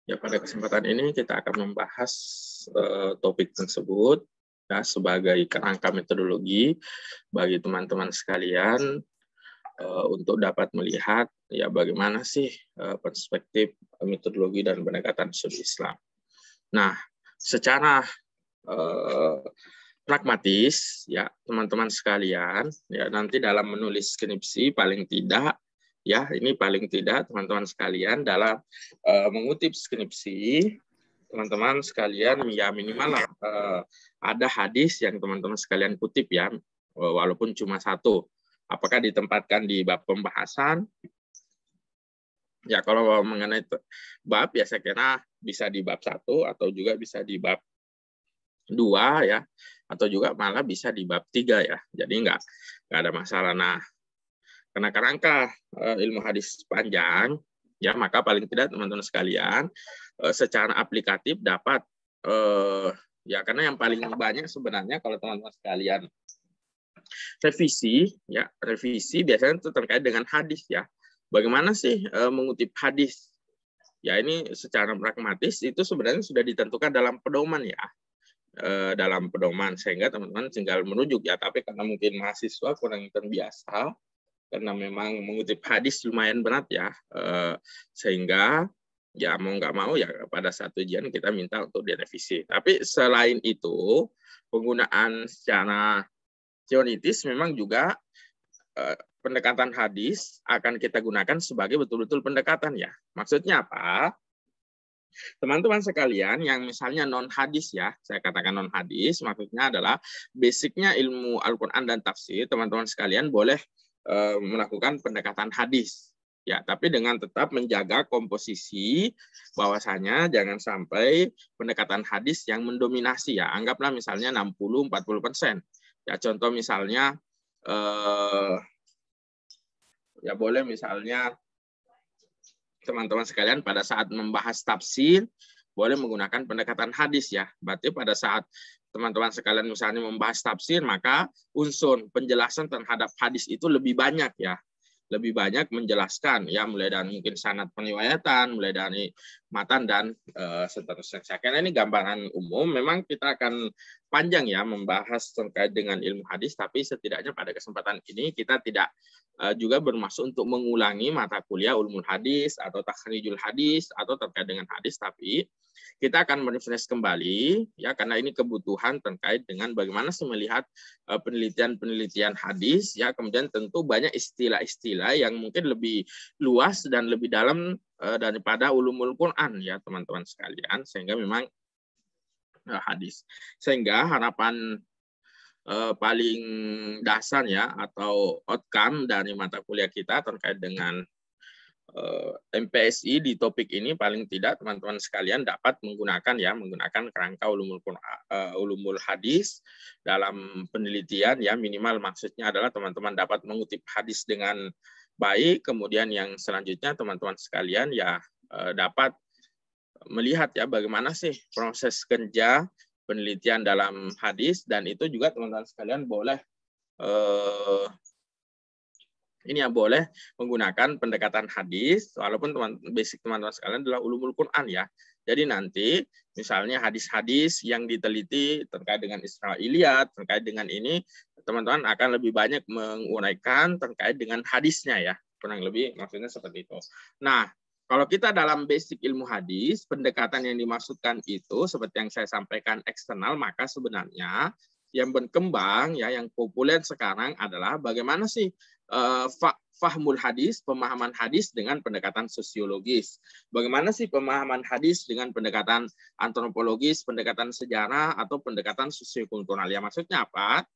Ya, pada kesempatan ini kita akan membahas topik tersebut ya, sebagai kerangka metodologi bagi teman-teman sekalian untuk dapat melihat ya bagaimana sih perspektif metodologi dan pendekatan studi Islam. Nah, secara pragmatis ya teman-teman sekalian ya nanti dalam menulis skripsi paling tidak ya ini paling tidak teman-teman sekalian dalam mengutip skripsi teman-teman sekalian ya minimal ada hadis yang teman-teman sekalian kutip ya walaupun cuma satu, apakah ditempatkan di bab pembahasan ya. Kalau mengenai bab ya saya kira bisa di bab 1 atau juga bisa di bab 2 ya, atau juga malah bisa di bab 3 ya. Jadi nggak ada masalah. Nah, karena kerangka ilmu hadis panjang ya, maka paling tidak teman-teman sekalian secara aplikatif dapat ya, karena yang paling banyak sebenarnya kalau teman-teman sekalian revisi biasanya itu terkait dengan hadis ya. Bagaimana sih mengutip hadis? Ya ini secara pragmatis itu sebenarnya sudah ditentukan dalam pedoman ya. Dalam pedoman sehingga teman-teman tinggal merujuk ya, tapi karena mungkin mahasiswa kurang terbiasa karena memang mengutip hadis lumayan berat ya, sehingga ya mau nggak mau ya pada saat ujian kita minta untuk direvisi. Tapi selain itu penggunaan secara teoritis memang juga pendekatan hadis akan kita gunakan sebagai betul-betul pendekatan ya. Maksudnya apa? Teman-teman sekalian yang misalnya non hadis ya, saya katakan non hadis, maksudnya adalah basicnya ilmu Al-Quran dan tafsir, teman-teman sekalian boleh melakukan pendekatan hadis. Ya, tapi dengan tetap menjaga komposisi bahwasanya jangan sampai pendekatan hadis yang mendominasi ya. Anggaplah misalnya 60-40%. Ya, contoh misalnya ya boleh misalnya teman-teman sekalian pada saat membahas tafsir boleh menggunakan pendekatan hadis ya. Berarti pada saat teman-teman sekalian misalnya membahas tafsir, maka unsur penjelasan terhadap hadis itu lebih banyak ya. Lebih banyak menjelaskan ya, mulai dari mungkin sanad periwayatan, mulai dari matan dan seterusnya. Karena ini gambaran umum, memang kita akan panjang ya membahas terkait dengan ilmu hadis, tapi setidaknya pada kesempatan ini kita tidak juga bermaksud untuk mengulangi mata kuliah ulumul hadis atau takhrijul hadis atau terkait dengan hadis, tapi kita akan merefresh kembali ya, karena ini kebutuhan terkait dengan bagaimana sih melihat penelitian-penelitian hadis ya. Kemudian tentu banyak istilah-istilah yang mungkin lebih luas dan lebih dalam daripada ulumul Quran ya teman-teman sekalian, sehingga memang hadis, sehingga harapan paling dasar ya atau outcome dari mata kuliah kita terkait dengan MPSI di topik ini paling tidak teman-teman sekalian dapat menggunakan kerangka ulumul hadis dalam penelitian ya. Minimal maksudnya adalah teman-teman dapat mengutip hadis dengan baik, kemudian yang selanjutnya teman-teman sekalian ya dapat melihat ya bagaimana sih proses kerja penelitian dalam hadis, dan itu juga teman-teman sekalian boleh boleh menggunakan pendekatan hadis walaupun basic teman-teman sekalian adalah ulumul Quran ya. Jadi nanti misalnya hadis-hadis yang diteliti terkait dengan Israiliyat, terkait dengan ini, teman-teman akan lebih banyak menguraikan terkait dengan hadisnya ya. Kurang lebih maksudnya seperti itu. Nah, kalau kita dalam basic ilmu hadis, pendekatan yang dimaksudkan itu seperti yang saya sampaikan eksternal, maka sebenarnya yang berkembang ya, yang populer sekarang adalah bagaimana sih fahmul hadis, pemahaman hadis dengan pendekatan sosiologis. Bagaimana sih pemahaman hadis dengan pendekatan antropologis, pendekatan sejarah, atau pendekatan sosiokultural. Ya, maksudnya apa?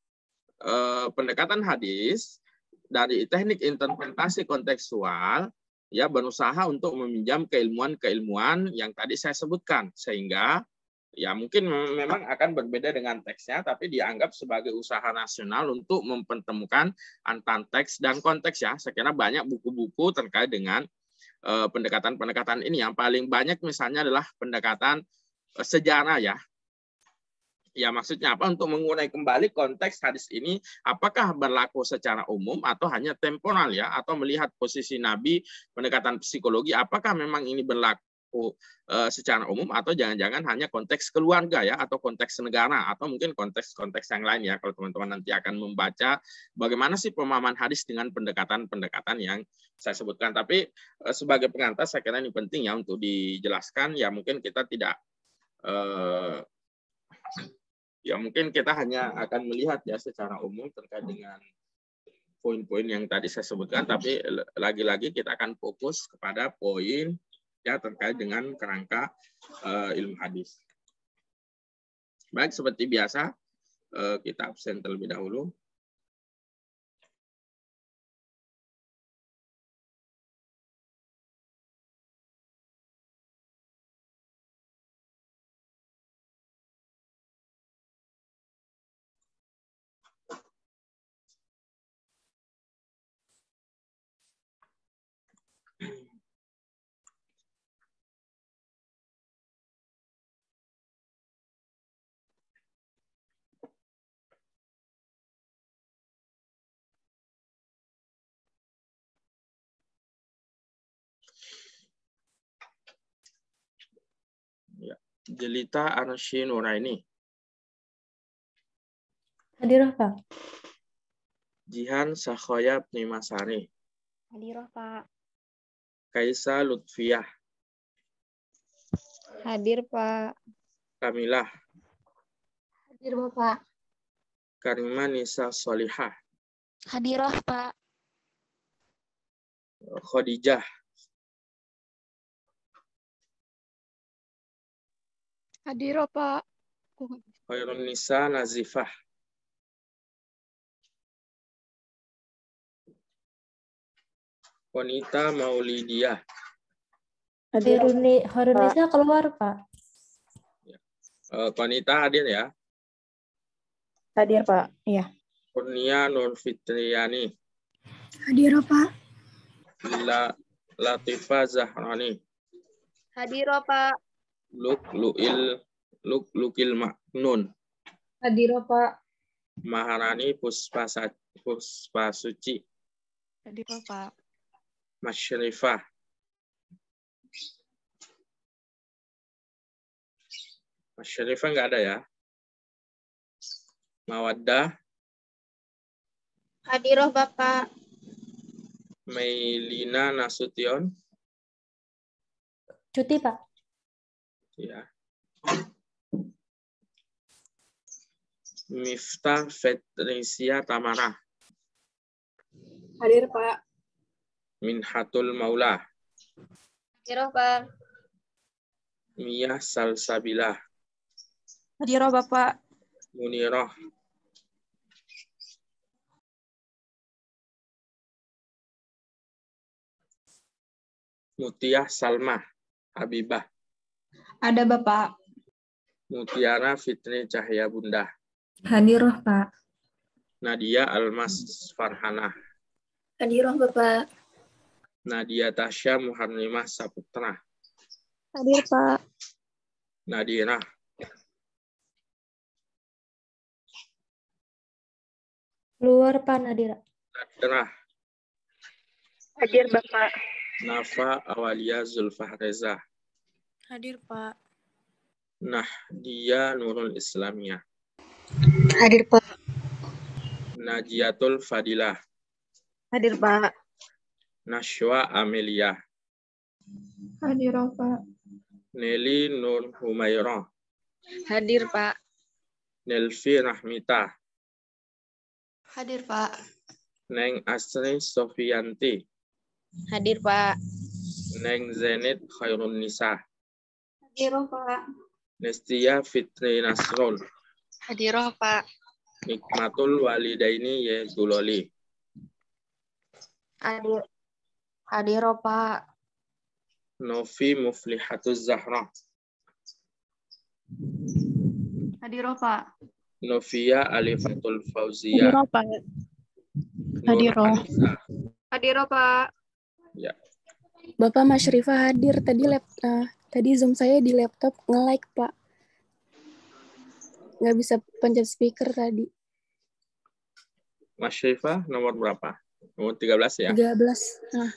Pendekatan hadis dari teknik interpretasi kontekstual ya berusaha untuk meminjam keilmuan-keilmuan yang tadi saya sebutkan, sehingga ya mungkin memang akan berbeda dengan teksnya, tapi dianggap sebagai usaha nasional untuk mempertemukan antara teks dan konteks ya. Saya kira banyak buku-buku terkait dengan pendekatan-pendekatan ini. Yang paling banyak misalnya adalah pendekatan sejarah ya. Ya, maksudnya apa? Untuk mengurai kembali konteks hadis ini, apakah berlaku secara umum atau hanya temporal ya, atau melihat posisi Nabi, pendekatan psikologi, apakah memang ini berlaku berlaku secara umum, atau jangan-jangan hanya konteks keluarga ya, atau konteks negara, atau mungkin konteks-konteks yang lain ya, kalau teman-teman nanti akan membaca bagaimana sih pemahaman hadis dengan pendekatan-pendekatan yang saya sebutkan. Tapi sebagai pengantar saya kira ini penting ya untuk dijelaskan. Ya mungkin kita tidak ya mungkin kita hanya akan melihat ya secara umum terkait dengan poin-poin yang tadi saya sebutkan, tapi lagi-lagi kita akan fokus kepada poin ya terkait dengan kerangka ilmu hadis. Baik, seperti biasa kita absen terlebih dahulu. Ya. Jelita Arsy Nuraini. Hadirah, Pak. Jihan Sakhoya Pnimasari. Hadirah, Pak. Kaisa Lutfiyah. Hadir, Pak. Kamilah. Hadir, Bapak. Karimah Nisa Solihah. Hadirah, Pak. Khadijah. Hadirah, Pak. Khairun Nisa Nazifah. Konita Maulidiyah. Harunisa keluar, Pak. Konita hadir ya. Hadir, Pak. Iya. Kurnia Nur Fitriani. Hadir, Pak. Latifah Zahrani. Hadirah, Pak. Lukil Maknun. Hadirah, Pak. Maharani Puspasuci. Hadirah, Pak. Masyrifah. Masyrifah nggak ada ya. Mawaddah. Hadirah, Bapak. Mailina Nasution. Cuti, Pak. Ya. Miftah Fetricia Tamara. Hadir, Pak. Minhatul Maula. Hadirah, Pak. Miyah Salsabilah. Hadirah, Bapak. Munirah. Mutiah Salmah Habibah. Ada, Bapak. Mutiara Fitri Cahya Bunda. Hadirah, Pak. Nadia Almas Farhanah. Hadirah, Bapak. Nadia Tasya Muharrimah Saputra. Hadir, Pak. Nadira. Keluar, Pak, Nadira. Nadra. Hadir, Bapak. Nafa Awalia Zulfahreza. Hadir, Pak. Nahdia Nurul Islamiyah. Hadir, Pak. Najiatul Fadilah. Hadir, Pak. Nashwa Amelia. Hadir, Pak. Nelly Nur Humairah. Hadir, Pak. Nelvi Rahmita. Hadir, Pak. Neng Asri Sofianti. Hadir, Pak. Neng Zenit Khairun Nisa. Hadir, Pak. Nestia Fitri Nasrul. Hadir, Pak. Nikmatul Walidaini Yezuloli. Hadir. Hadir, Pak. Novi Muflihatuz Zahra. Hadir, Pak. Novia Alifatul Fauzia. Hadir, Pak. Hadir. Nur Anissa. Hadir, Pak. Ya. Bapak Masyrifah hadir. Tadi Zoom saya di laptop nge-like, Pak. Nggak bisa pencet speaker tadi. Mas Syifah nomor berapa? Nomor 13 ya? 13. Nah,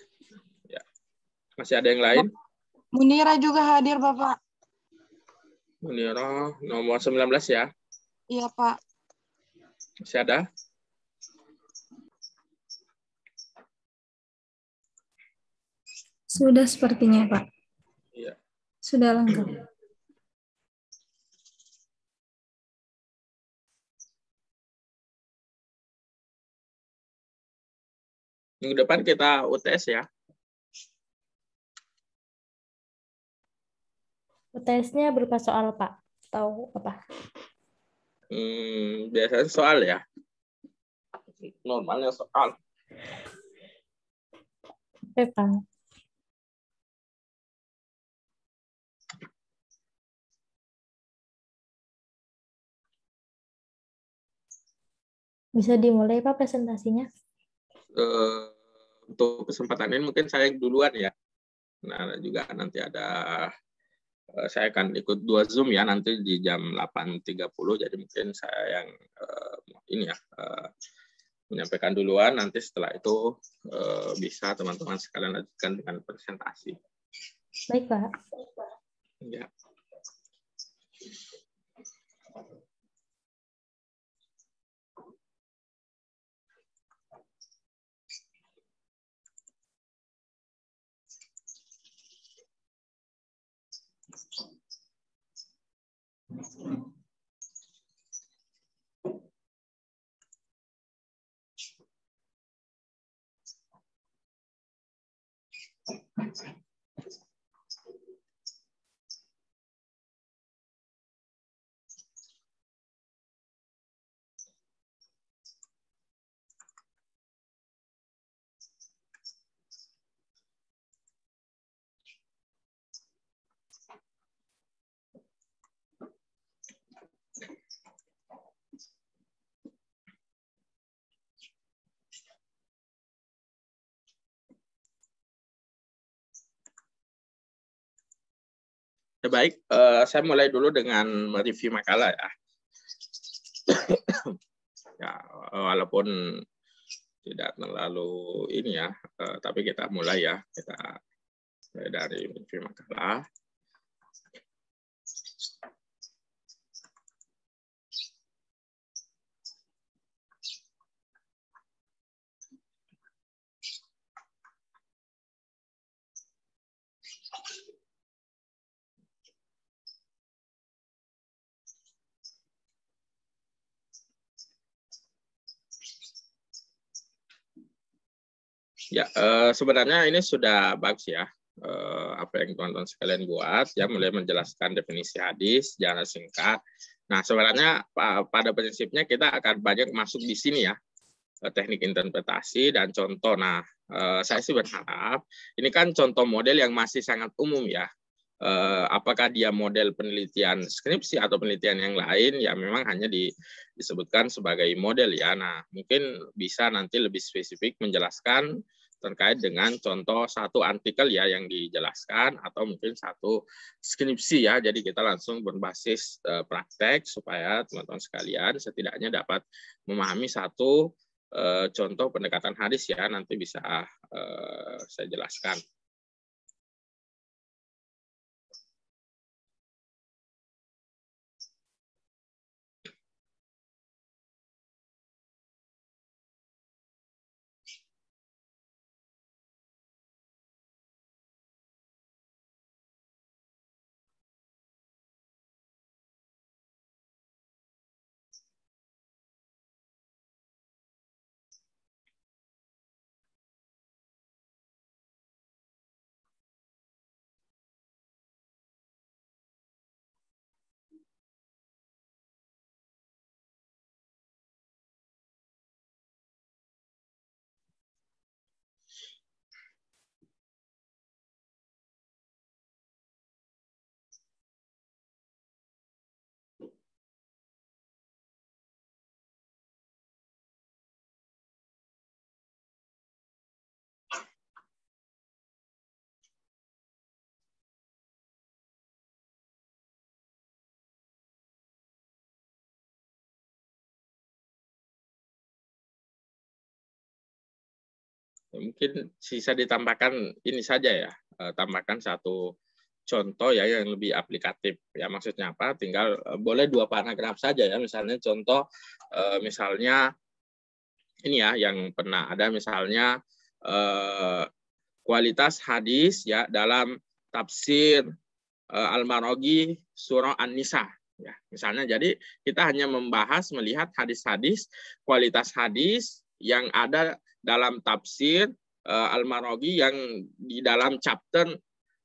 Ya. Masih ada yang lain? Munira juga hadir, Bapak. Muniro nomor 19 ya. Iya, Pak. Masih ada? Sudah sepertinya, Pak. Iya. Sudah lengkap. Minggu depan kita UTS ya. UTS-nya berupa soal, Pak. Tahu apa? Biasanya soal ya. Normalnya soal. Oke, Pak. Bisa dimulai, Pak, presentasinya? Untuk kesempatan ini mungkin saya duluan ya. Nah, juga nanti ada saya akan ikut 2 Zoom ya nanti di jam 8.30, jadi mungkin saya yang ini ya menyampaikan duluan, nanti setelah itu bisa teman-teman sekalian lanjutkan dengan presentasi. Baik, Pak. Ya. Ya, baik, saya mulai dulu dengan mereview makalah ya. Ya, walaupun tidak terlalu ini ya, tapi kita mulai ya, kita mulai dari mereview makalah. Ya, sebenarnya ini sudah bagus ya, apa yang teman-teman sekalian buat, ya mulai menjelaskan definisi hadis, secara singkat. Nah, sebenarnya pada prinsipnya kita akan banyak masuk di sini ya, teknik interpretasi dan contoh. Nah, saya sih berharap, ini kan contoh model yang masih sangat umum ya. Apakah dia model penelitian skripsi atau penelitian yang lain, ya memang hanya disebutkan sebagai model ya. Nah, mungkin bisa nanti lebih spesifik menjelaskan terkait dengan contoh satu artikel ya yang dijelaskan, atau mungkin satu skripsi ya. Jadi kita langsung berbasis praktek supaya teman-teman sekalian setidaknya dapat memahami satu contoh pendekatan hadis ya, nanti bisa saya jelaskan. Mungkin sisa ditambahkan ini saja ya, tambahkan satu contoh ya yang lebih aplikatif. Ya maksudnya apa? Tinggal boleh 2 paragraf saja ya. Misalnya contoh misalnya ini ya yang pernah ada misalnya kualitas hadis ya dalam tafsir Al-Maraghi surah An-Nisa ya. Misalnya jadi kita hanya membahas melihat hadis-hadis, kualitas hadis yang ada dalam tafsir Al-Maraghi yang di dalam chapter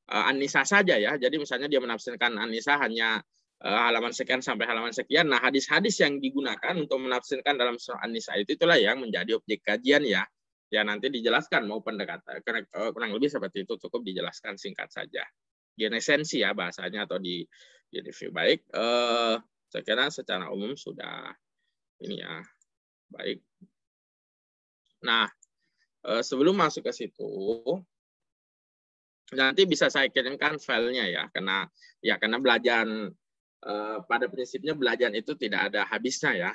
An-Nisa saja ya. Jadi misalnya dia menafsirkan An-Nisa hanya halaman sekian sampai halaman sekian. Nah, hadis-hadis yang digunakan untuk menafsirkan dalam surah An-Nisa itulah yang menjadi objek kajian ya. Ya nanti dijelaskan mau pendekatan kurang lebih seperti itu, cukup dijelaskan singkat saja. Di esensi ya bahasanya atau di review. Baik, saya kira secara umum sudah ini ya. Baik. Nah, sebelum masuk ke situ, nanti bisa saya kirimkan filenya ya, karena belajar pada prinsipnya belajar itu tidak ada habisnya ya.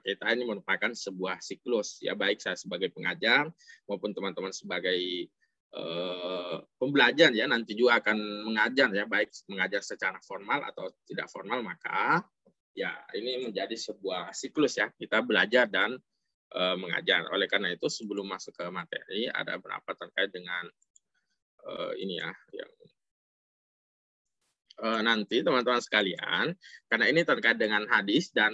Kita ini merupakan sebuah siklus ya, baik saya sebagai pengajar maupun teman-teman sebagai pembelajar ya, nanti juga akan mengajar ya, baik mengajar secara formal atau tidak formal, maka ya ini menjadi sebuah siklus ya, kita belajar dan mengajar. Oleh karena itu sebelum masuk ke materi ada beberapa terkait dengan ini ya yang nanti teman-teman sekalian, karena ini terkait dengan hadis dan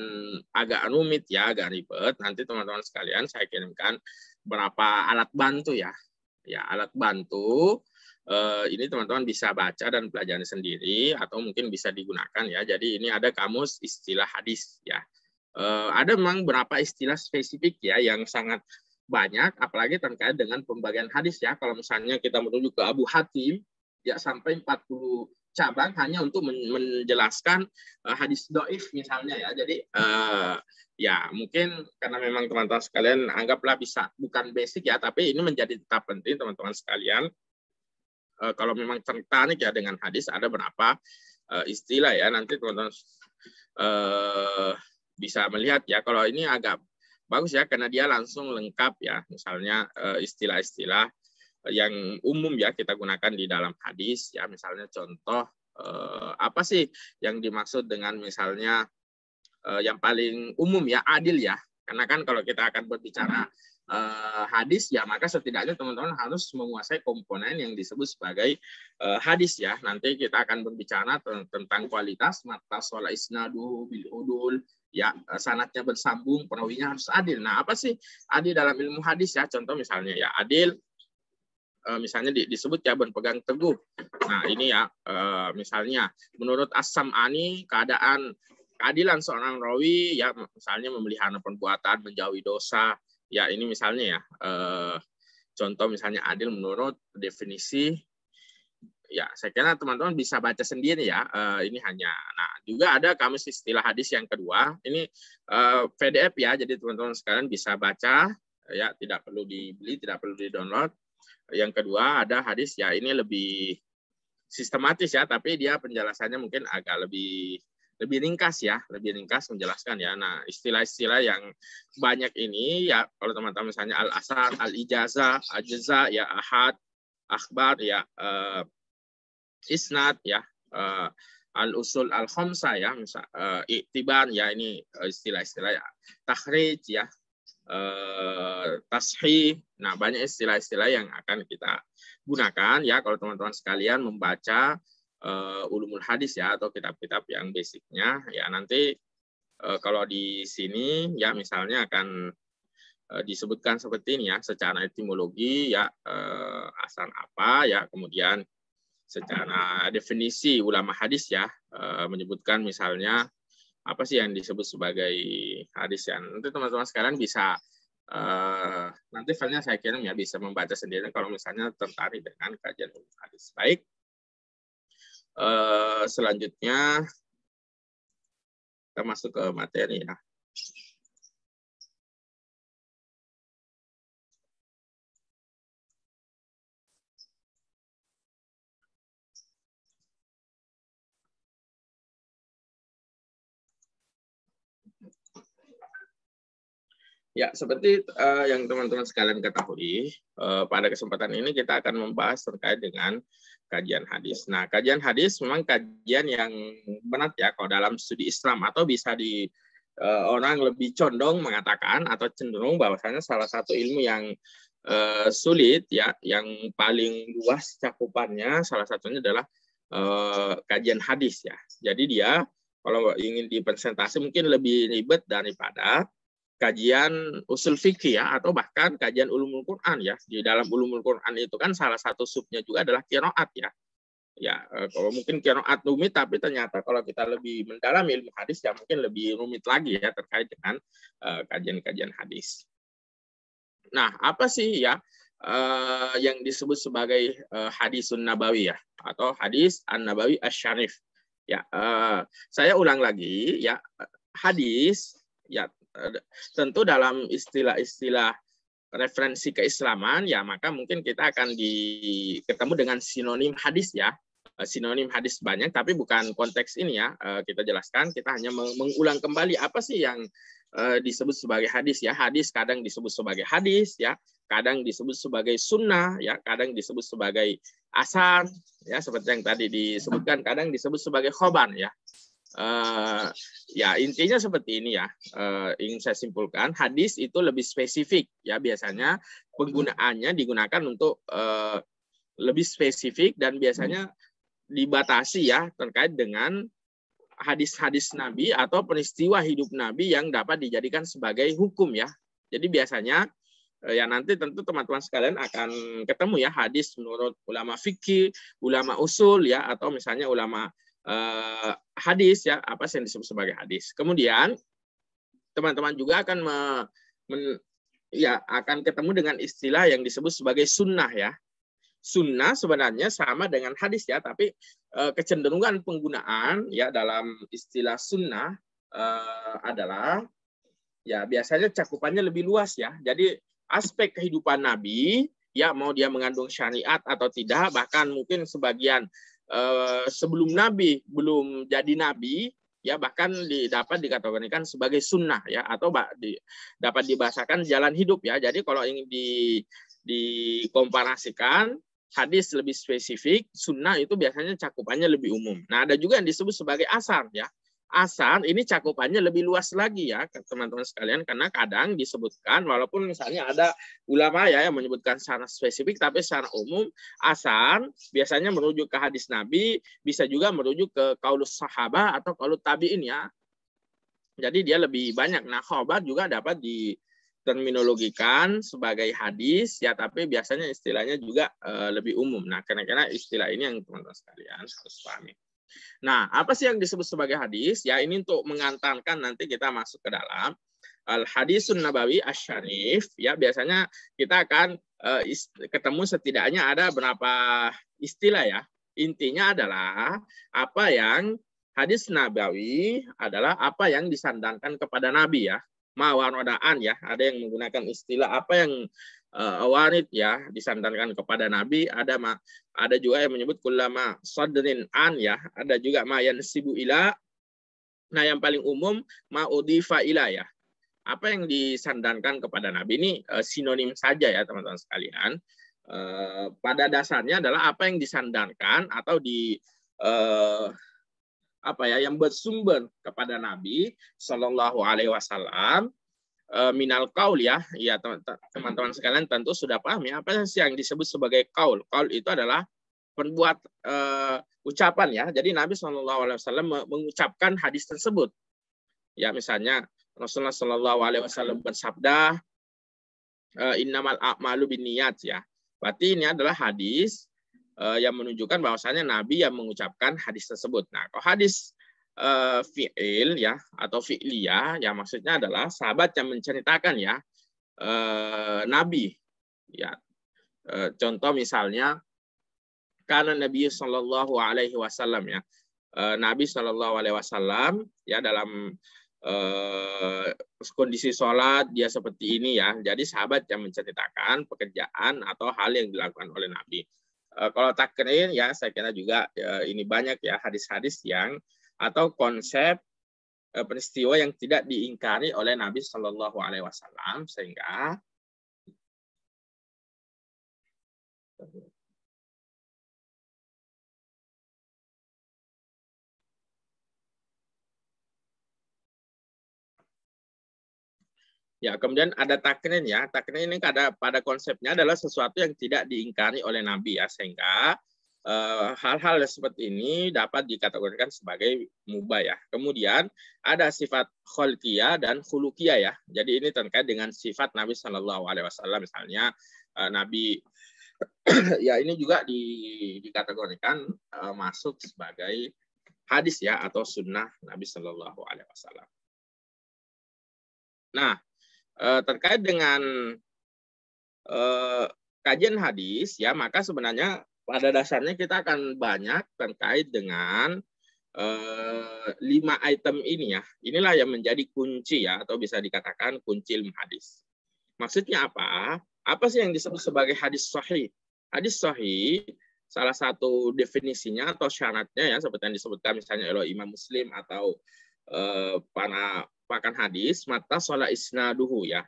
agak rumit ya, agak ribet, nanti teman-teman sekalian saya kirimkan beberapa alat bantu ya. Ya, alat bantu ini teman-teman bisa baca dan pelajari sendiri atau mungkin bisa digunakan ya. Jadi ini ada kamus istilah hadis ya. Ada memang beberapa istilah spesifik ya yang sangat banyak, apalagi terkait dengan pembagian hadis ya. Kalau misalnya kita merujuk ke Abu Hatim ya sampai 40 cabang hanya untuk menjelaskan hadis doif misalnya ya. Jadi ya mungkin karena memang teman-teman sekalian anggaplah bisa bukan basic ya, tapi ini menjadi tetap penting teman-teman sekalian. Kalau memang tertarik ya dengan hadis, ada berapa istilah ya, nanti teman-teman bisa melihat ya. Kalau ini agak bagus ya karena dia langsung lengkap ya, misalnya istilah-istilah yang umum ya kita gunakan di dalam hadis ya, misalnya contoh apa sih yang dimaksud dengan misalnya yang paling umum ya, adil ya, karena kan kalau kita akan berbicara hadis ya, maka setidaknya teman-teman harus menguasai komponen yang disebut sebagai hadis ya. Nanti kita akan berbicara tentang kualitas, mata sola isnadu bil udul ya, sanadnya bersambung, perawinya harus adil. Nah, apa sih adil dalam ilmu hadis ya? Contoh misalnya ya, adil misalnya disebut ya berpegang teguh. Nah ini ya misalnya menurut As-Sam'ani keadilan seorang rawi ya, misalnya memelihara perbuatan, menjauhi dosa ya, ini misalnya ya contoh misalnya adil menurut definisi ya. Saya kira teman-teman bisa baca sendiri ya, ini hanya. Nah juga ada kamus istilah hadis yang kedua, ini PDF ya, jadi teman-teman sekalian bisa baca ya, tidak perlu dibeli, tidak perlu di-download. Yang kedua ada hadis ya, ini lebih sistematis ya, tapi dia penjelasannya mungkin agak lebih ringkas ya, lebih ringkas menjelaskan ya. Nah istilah-istilah yang banyak ini ya, kalau teman-teman misalnya al-asar, al-ijazah, al-jaza ya, ahad, akhbar ya, isnad ya, al-usul al-khamsah ya, misal iktibar ya, ini istilah-istilah ya, takhrij ya, tashih. Nah, banyak istilah-istilah yang akan kita gunakan ya kalau teman-teman sekalian membaca ulumul hadis ya, atau kitab-kitab yang basicnya ya. Nanti kalau di sini ya misalnya akan disebutkan seperti ini ya, secara etimologi ya, asal apa ya, kemudian secara definisi ulama hadis ya, menyebutkan misalnya apa sih yang disebut sebagai hadis ya. Nanti teman-teman sekarang bisa nanti filenya saya kirim ya, bisa membaca sendiri kalau misalnya tertarik dengan kajian hadis. Baik, selanjutnya kita masuk ke materi ya. Ya, seperti yang teman-teman sekalian ketahui, pada kesempatan ini kita akan membahas terkait dengan kajian hadis. Nah, kajian hadis memang kajian yang berat ya kalau dalam studi Islam, atau bisa di orang lebih condong mengatakan atau cenderung bahwasanya salah satu ilmu yang sulit ya, yang paling luas cakupannya salah satunya adalah kajian hadis ya. Jadi dia kalau ingin dipresentasi mungkin lebih ribet daripada kajian usul fikih ya, atau bahkan kajian ulumul Quran ya. Di dalam ulumul Quran itu kan salah satu subnya juga adalah qiraat ya. Ya, kalau mungkin qiraat rumit, tapi ternyata kalau kita lebih mendalami ilmu hadis ya mungkin lebih rumit lagi ya terkait dengan kajian-kajian hadis. Nah, apa sih ya yang disebut sebagai hadisun nabawi ya, atau hadis an-nabawi asy-syarif. Ya, saya ulang lagi ya, hadis ya tentu dalam istilah-istilah referensi keislaman ya, maka mungkin kita akan ketemu dengan sinonim hadis ya. Sinonim hadis banyak, tapi bukan konteks ini ya kita jelaskan. Kita hanya mengulang kembali apa sih yang disebut sebagai hadis ya. Hadis kadang disebut sebagai hadis ya, kadang disebut sebagai sunnah ya, kadang disebut sebagai asar ya, seperti yang tadi disebutkan, kadang disebut sebagai khobar ya. Ya intinya seperti ini ya, ingin saya simpulkan, hadis itu lebih spesifik ya, biasanya penggunaannya digunakan untuk lebih spesifik dan biasanya dibatasi ya terkait dengan hadis-hadis Nabi atau peristiwa hidup Nabi yang dapat dijadikan sebagai hukum ya. Jadi biasanya ya nanti tentu teman-teman sekalian akan ketemu ya hadis menurut ulama fikih, ulama usul ya, atau misalnya ulama hadis ya, apa yang disebut sebagai hadis. Kemudian teman-teman juga akan akan ketemu dengan istilah yang disebut sebagai sunnah ya. Sunnah sebenarnya sama dengan hadis ya, tapi kecenderungan penggunaan ya dalam istilah sunnah adalah ya biasanya cakupannya lebih luas ya. Jadi aspek kehidupan Nabi ya, mau dia mengandung syariat atau tidak, bahkan mungkin sebagian sebelum Nabi belum jadi Nabi ya, bahkan dapat dikategorikan sebagai sunnah ya, atau dapat dibahasakan jalan hidup ya. Jadi kalau ingin dikomparasikan, hadis lebih spesifik, sunnah itu biasanya cakupannya lebih umum. Nah, ada juga yang disebut sebagai asar ya. Asar ini cakupannya lebih luas lagi ya teman-teman sekalian, karena kadang disebutkan, walaupun misalnya ada ulama ya yang menyebutkan secara spesifik, tapi secara umum asar biasanya merujuk ke hadis Nabi, bisa juga merujuk ke qaulus sahabah atau qaulus tabi'in ya. Jadi dia lebih banyak. Nah, khobar juga dapat diterminologikan sebagai hadis ya, tapi biasanya istilahnya juga lebih umum. Nah, karena istilah ini yang teman-teman sekalian harus pahami. Nah, apa sih yang disebut sebagai hadis? Ya, ini untuk mengantarkan nanti kita masuk ke dalam al-hadisun nabawi asy-syarif. Ya, biasanya kita akan ketemu setidaknya ada berapa istilah ya. Intinya adalah apa yang hadis nabawi adalah apa yang disandarkan kepada Nabi ya. Mawarodaan ya, ada yang menggunakan istilah apa yang warid ya, disandarkan kepada Nabi. Ada juga yang menyebut kullama sadrin an ya, ada juga ma yansibu ila. Nah, yang paling umum ma udifa ila ya, apa yang disandarkan kepada Nabi. Ini sinonim saja ya teman-teman sekalian. Pada dasarnya adalah apa yang disandarkan atau yang bersumber kepada Nabi Shallallahu Alaihi Wasallam minal qaul ya. Ya teman-teman sekalian tentu sudah paham ya apa sih yang disebut sebagai qaul. Qaul itu adalah perbuat ucapan ya. Jadi Nabi SAW mengucapkan hadis tersebut. Ya, misalnya Rasulullah SAW bersabda innamal a'malu binniyat ya. Berarti ini adalah hadis yang menunjukkan bahwasanya Nabi yang mengucapkan hadis tersebut. Nah, kalau hadis fi'il ya atau fi'liyah ya, maksudnya adalah sahabat yang menceritakan ya Nabi ya. Contoh misalnya karena Nabi Shallallahu Alaihi Wasallam ya, Nabi Shallallahu Alaihi Wasallam ya dalam kondisi sholat dia seperti ini ya. Jadi sahabat yang menceritakan pekerjaan atau hal yang dilakukan oleh Nabi. Kalau takrir ya, saya kira juga ini banyak ya hadis-hadis yang atau konsep peristiwa yang tidak diingkari oleh Nabi Shallallahu Alaihi Wasallam, sehingga ya, kemudian ada takrin ya. Takrin ini pada konsepnya adalah sesuatu yang tidak diingkari oleh Nabi ya, sehingga hal-hal seperti ini dapat dikategorikan sebagai mubah ya. Kemudian ada sifat kholqiyah dan khuluqiyah ya. Jadi ini terkait dengan sifat Nabi Shallallahu Alaihi Wasallam, misalnya Nabi ya ini juga dikategorikan masuk sebagai hadis ya atau sunnah Nabi Shallallahu Alaihi Wasallam. Nah, terkait dengan kajian hadis ya, maka sebenarnya pada dasarnya kita akan banyak terkait dengan 5 item ini ya. Inilah yang menjadi kunci ya, atau bisa dikatakan kunci ilmu hadis. Maksudnya apa? Apa sih yang disebut sebagai hadis sahih? Hadis sahih salah satu definisinya atau syaratnya ya, seperti yang disebutkan misalnya oleh Imam Muslim atau para pakar hadis, mata sholat isnaduhu ya,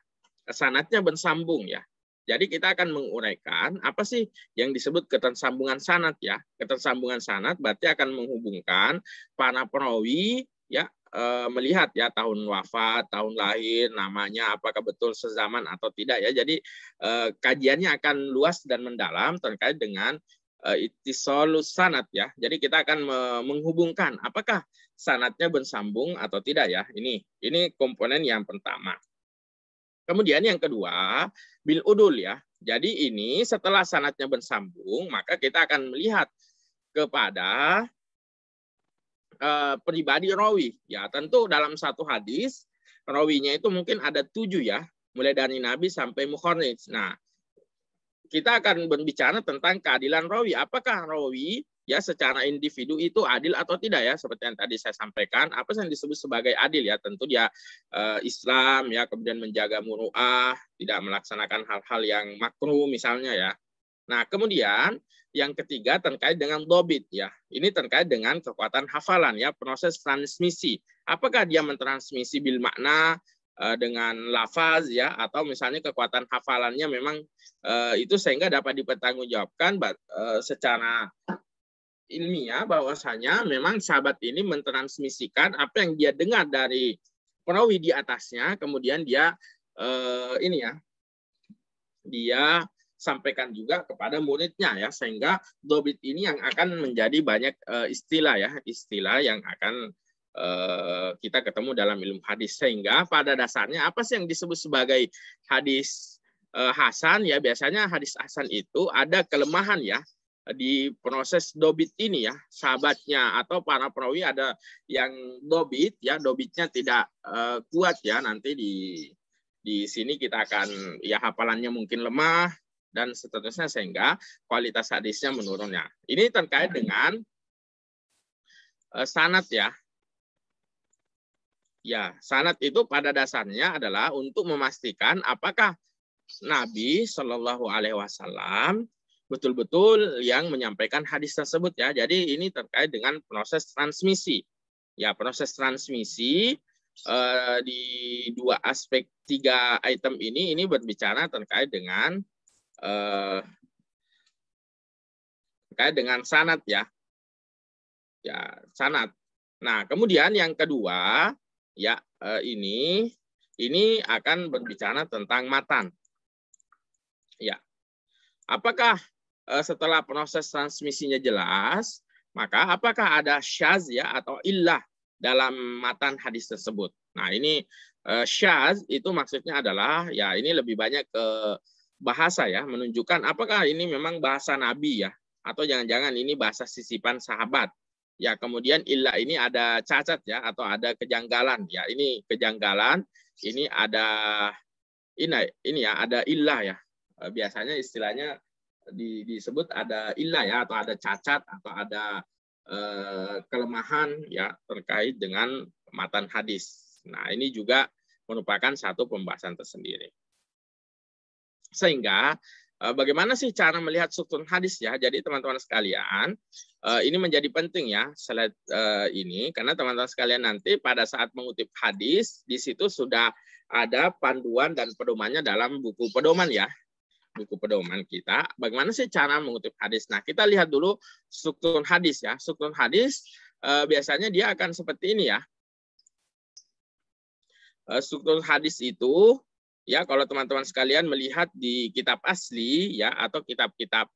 sanadnya bersambung ya. Jadi kita akan menguraikan apa sih yang disebut ketersambungan sanad ya. Ketersambungan sanad berarti akan menghubungkan para perawi ya, melihat ya tahun wafat, tahun lahir, namanya apakah betul sezaman atau tidak ya. Jadi kajiannya akan luas dan mendalam terkait dengan ittisalus sanad ya. Jadi kita akan menghubungkan apakah sanadnya bersambung atau tidak ya. Ini komponen yang pertama. Kemudian yang kedua, bil udul ya. Jadi ini setelah sanadnya bersambung, maka kita akan melihat kepada pribadi rawi. Ya, tentu dalam satu hadis rawinya itu mungkin ada 7 ya, mulai dari Nabi sampai mukharrij. Nah, kita akan berbicara tentang keadilan rawi. Apakah rawi ya secara individu itu adil atau tidak ya? Seperti yang tadi saya sampaikan, apa yang disebut sebagai adil ya? Tentu dia Islam ya, kemudian menjaga muru'ah, tidak melaksanakan hal-hal yang makruh misalnya ya. Nah, kemudian yang ketiga terkait dengan dobit ya. Ini terkait dengan kekuatan hafalan ya, proses transmisi. Apakah dia mentransmisi bil makna dengan lafaz ya, atau misalnya kekuatan hafalannya memang itu sehingga dapat dipertanggungjawabkan secara ilmiah bahwasanya memang sahabat ini mentransmisikan apa yang dia dengar dari perawi di atasnya, kemudian dia dia sampaikan juga kepada muridnya ya, sehingga dobit ini yang akan menjadi banyak istilah ya, istilah yang akan kita ketemu dalam ilmu hadis. Sehingga pada dasarnya apa sih yang disebut sebagai hadis hasan ya? Biasanya hadis hasan itu ada kelemahan ya di proses dobit ini ya, sahabatnya atau para perawi ada yang dobit ya, dobitnya tidak kuat ya, nanti di sini kita akan ya hafalannya mungkin lemah dan seterusnya, sehingga kualitas hadisnya menurun ya. Ini terkait dengan sanad ya. Ya, sanad itu pada dasarnya adalah untuk memastikan apakah Nabi Shallallahu Alaihi Wasallam betul-betul yang menyampaikan hadis tersebut ya. Jadi ini terkait dengan proses transmisi. Ya, proses transmisi di 2 aspek 3 item ini berbicara terkait dengan sanad ya. Ya, sanad. Nah, kemudian yang kedua ya, ini akan berbicara tentang matan. Ya. Apakah setelah proses transmisinya jelas, maka apakah ada syaz ya atau illah dalam matan hadis tersebut? Nah, ini syaz itu maksudnya adalah ya ini lebih banyak ke bahasa ya, menunjukkan apakah ini memang bahasa Nabi ya, atau jangan-jangan ini bahasa sisipan sahabat. Ya, kemudian illah ini ada cacat ya, atau ada kejanggalan ya. Ini kejanggalan, ini ada ini ya, ada illah ya. Biasanya istilahnya disebut ada illah ya, atau ada cacat atau ada kelemahan ya terkait dengan matan hadis. Nah, ini juga merupakan satu pembahasan tersendiri. Sehingga Bagaimana sih cara melihat struktur hadis ya? Jadi teman-teman sekalian, ini menjadi penting ya slide ini, karena teman-teman sekalian nanti pada saat mengutip hadis di situ sudah ada panduan dan pedomannya dalam buku pedoman ya, buku pedoman kita. Bagaimana sih cara mengutip hadis? Nah, kita lihat dulu struktur hadis ya. Struktur hadis biasanya dia akan seperti ini ya. Struktur hadis itu ya, kalau teman-teman sekalian melihat di kitab asli ya atau kitab-kitab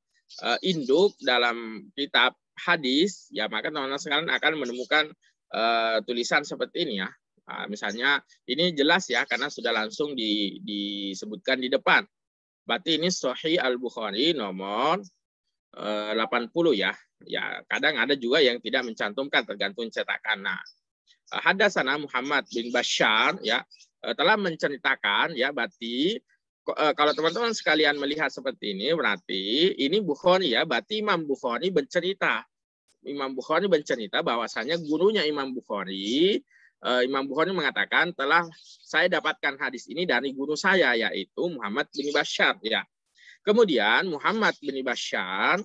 induk dalam kitab hadis ya, maka teman-teman sekalian akan menemukan tulisan seperti ini ya. Misalnya ini jelas ya karena sudah langsung disebutkan di depan. Berarti ini Sahih Al-Bukhari nomor 80 ya. Ya, kadang ada juga yang tidak mencantumkan tergantung cetakan. Nah, Hadatsana Muhammad bin Bashar ya telah menceritakan ya, berarti kalau teman-teman sekalian melihat seperti ini berarti ini Bukhari ya, berarti Imam Bukhari bercerita. Imam Bukhari bercerita bahwasanya gurunya Imam Bukhari mengatakan telah saya dapatkan hadis ini dari guru saya yaitu Muhammad bin Bashar ya. Kemudian Muhammad bin Bashar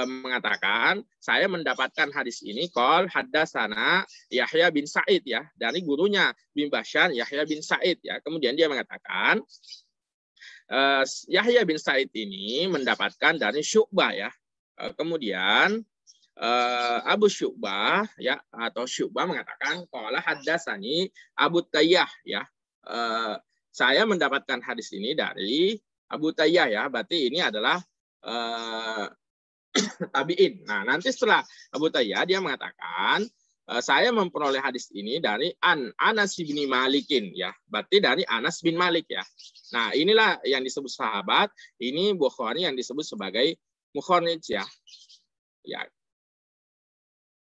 mengatakan saya mendapatkan hadis ini qol hadatsana Yahya bin Sa'id ya, dari gurunya bin Bashar Yahya bin Sa'id ya. Kemudian dia mengatakan Yahya bin Sa'id ini mendapatkan dari Syu'bah ya. Kemudian Abu Syu'bah ya atau Syu'bah mengatakan qala hadatsani Abu Tayyah ya. Saya mendapatkan hadis ini dari Abu Tayyah ya, berarti ini adalah tabi'in. Nah, nanti setelah Abu Tayyah dia mengatakan saya memperoleh hadis ini dari Anas bin Malikin ya, berarti dari Anas bin Malik ya. Nah, inilah yang disebut sahabat, ini Bukhari yang disebut sebagai mukharrij ya. Ya.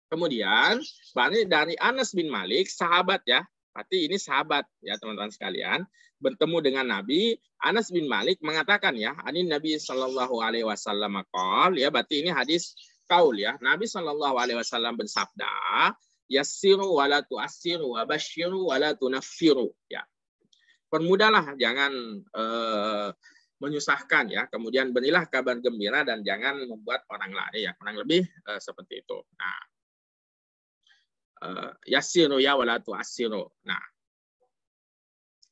Kemudian berarti dari Anas bin Malik sahabat ya. Berarti ini sahabat ya teman-teman sekalian, bertemu dengan Nabi. Anas bin Malik mengatakan ya, ani Nabi Shallallahu Alaihi Wasallam qol ya, berarti ini hadis kaul ya. Nabi Shallallahu Alaihi Wasallam bersabda, yassiru wala tu'assiru wa basyiru wala tunaffiru ya. Permudahlah, jangan menyusahkan ya. Kemudian berilah kabar gembira dan jangan membuat orang lari ya. Kurang lebih seperti itu. Nah, yassiru ya wala tu'assiru. Nah,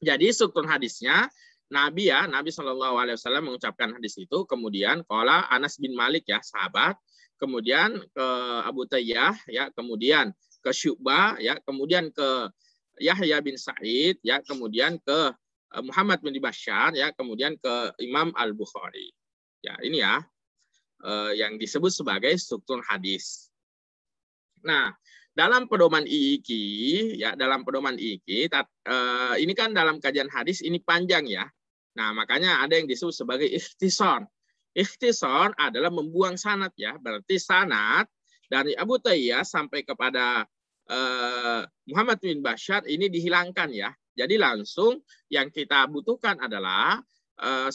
jadi struktur hadisnya Nabi Shallallahu Alaihi Wasallam mengucapkan hadis itu, kemudian qala Anas bin Malik ya sahabat, kemudian ke Abu Tayyah ya, kemudian ke Syu'bah ya, kemudian ke Yahya bin Sa'id ya, kemudian ke Muhammad bin Bashar ya, kemudian ke Imam Al-Bukhari. Ya, ini ya yang disebut sebagai struktur hadis. Nah, dalam pedoman IIQ ya, dalam pedoman IIQ ini kan dalam kajian hadis ini panjang ya. Nah, makanya ada yang disebut sebagai ikhtisar. Ikhtisar adalah membuang sanad ya, berarti sanad dari Abu Tayyah sampai kepada Muhammad bin Bashar ini dihilangkan ya. Jadi langsung yang kita butuhkan adalah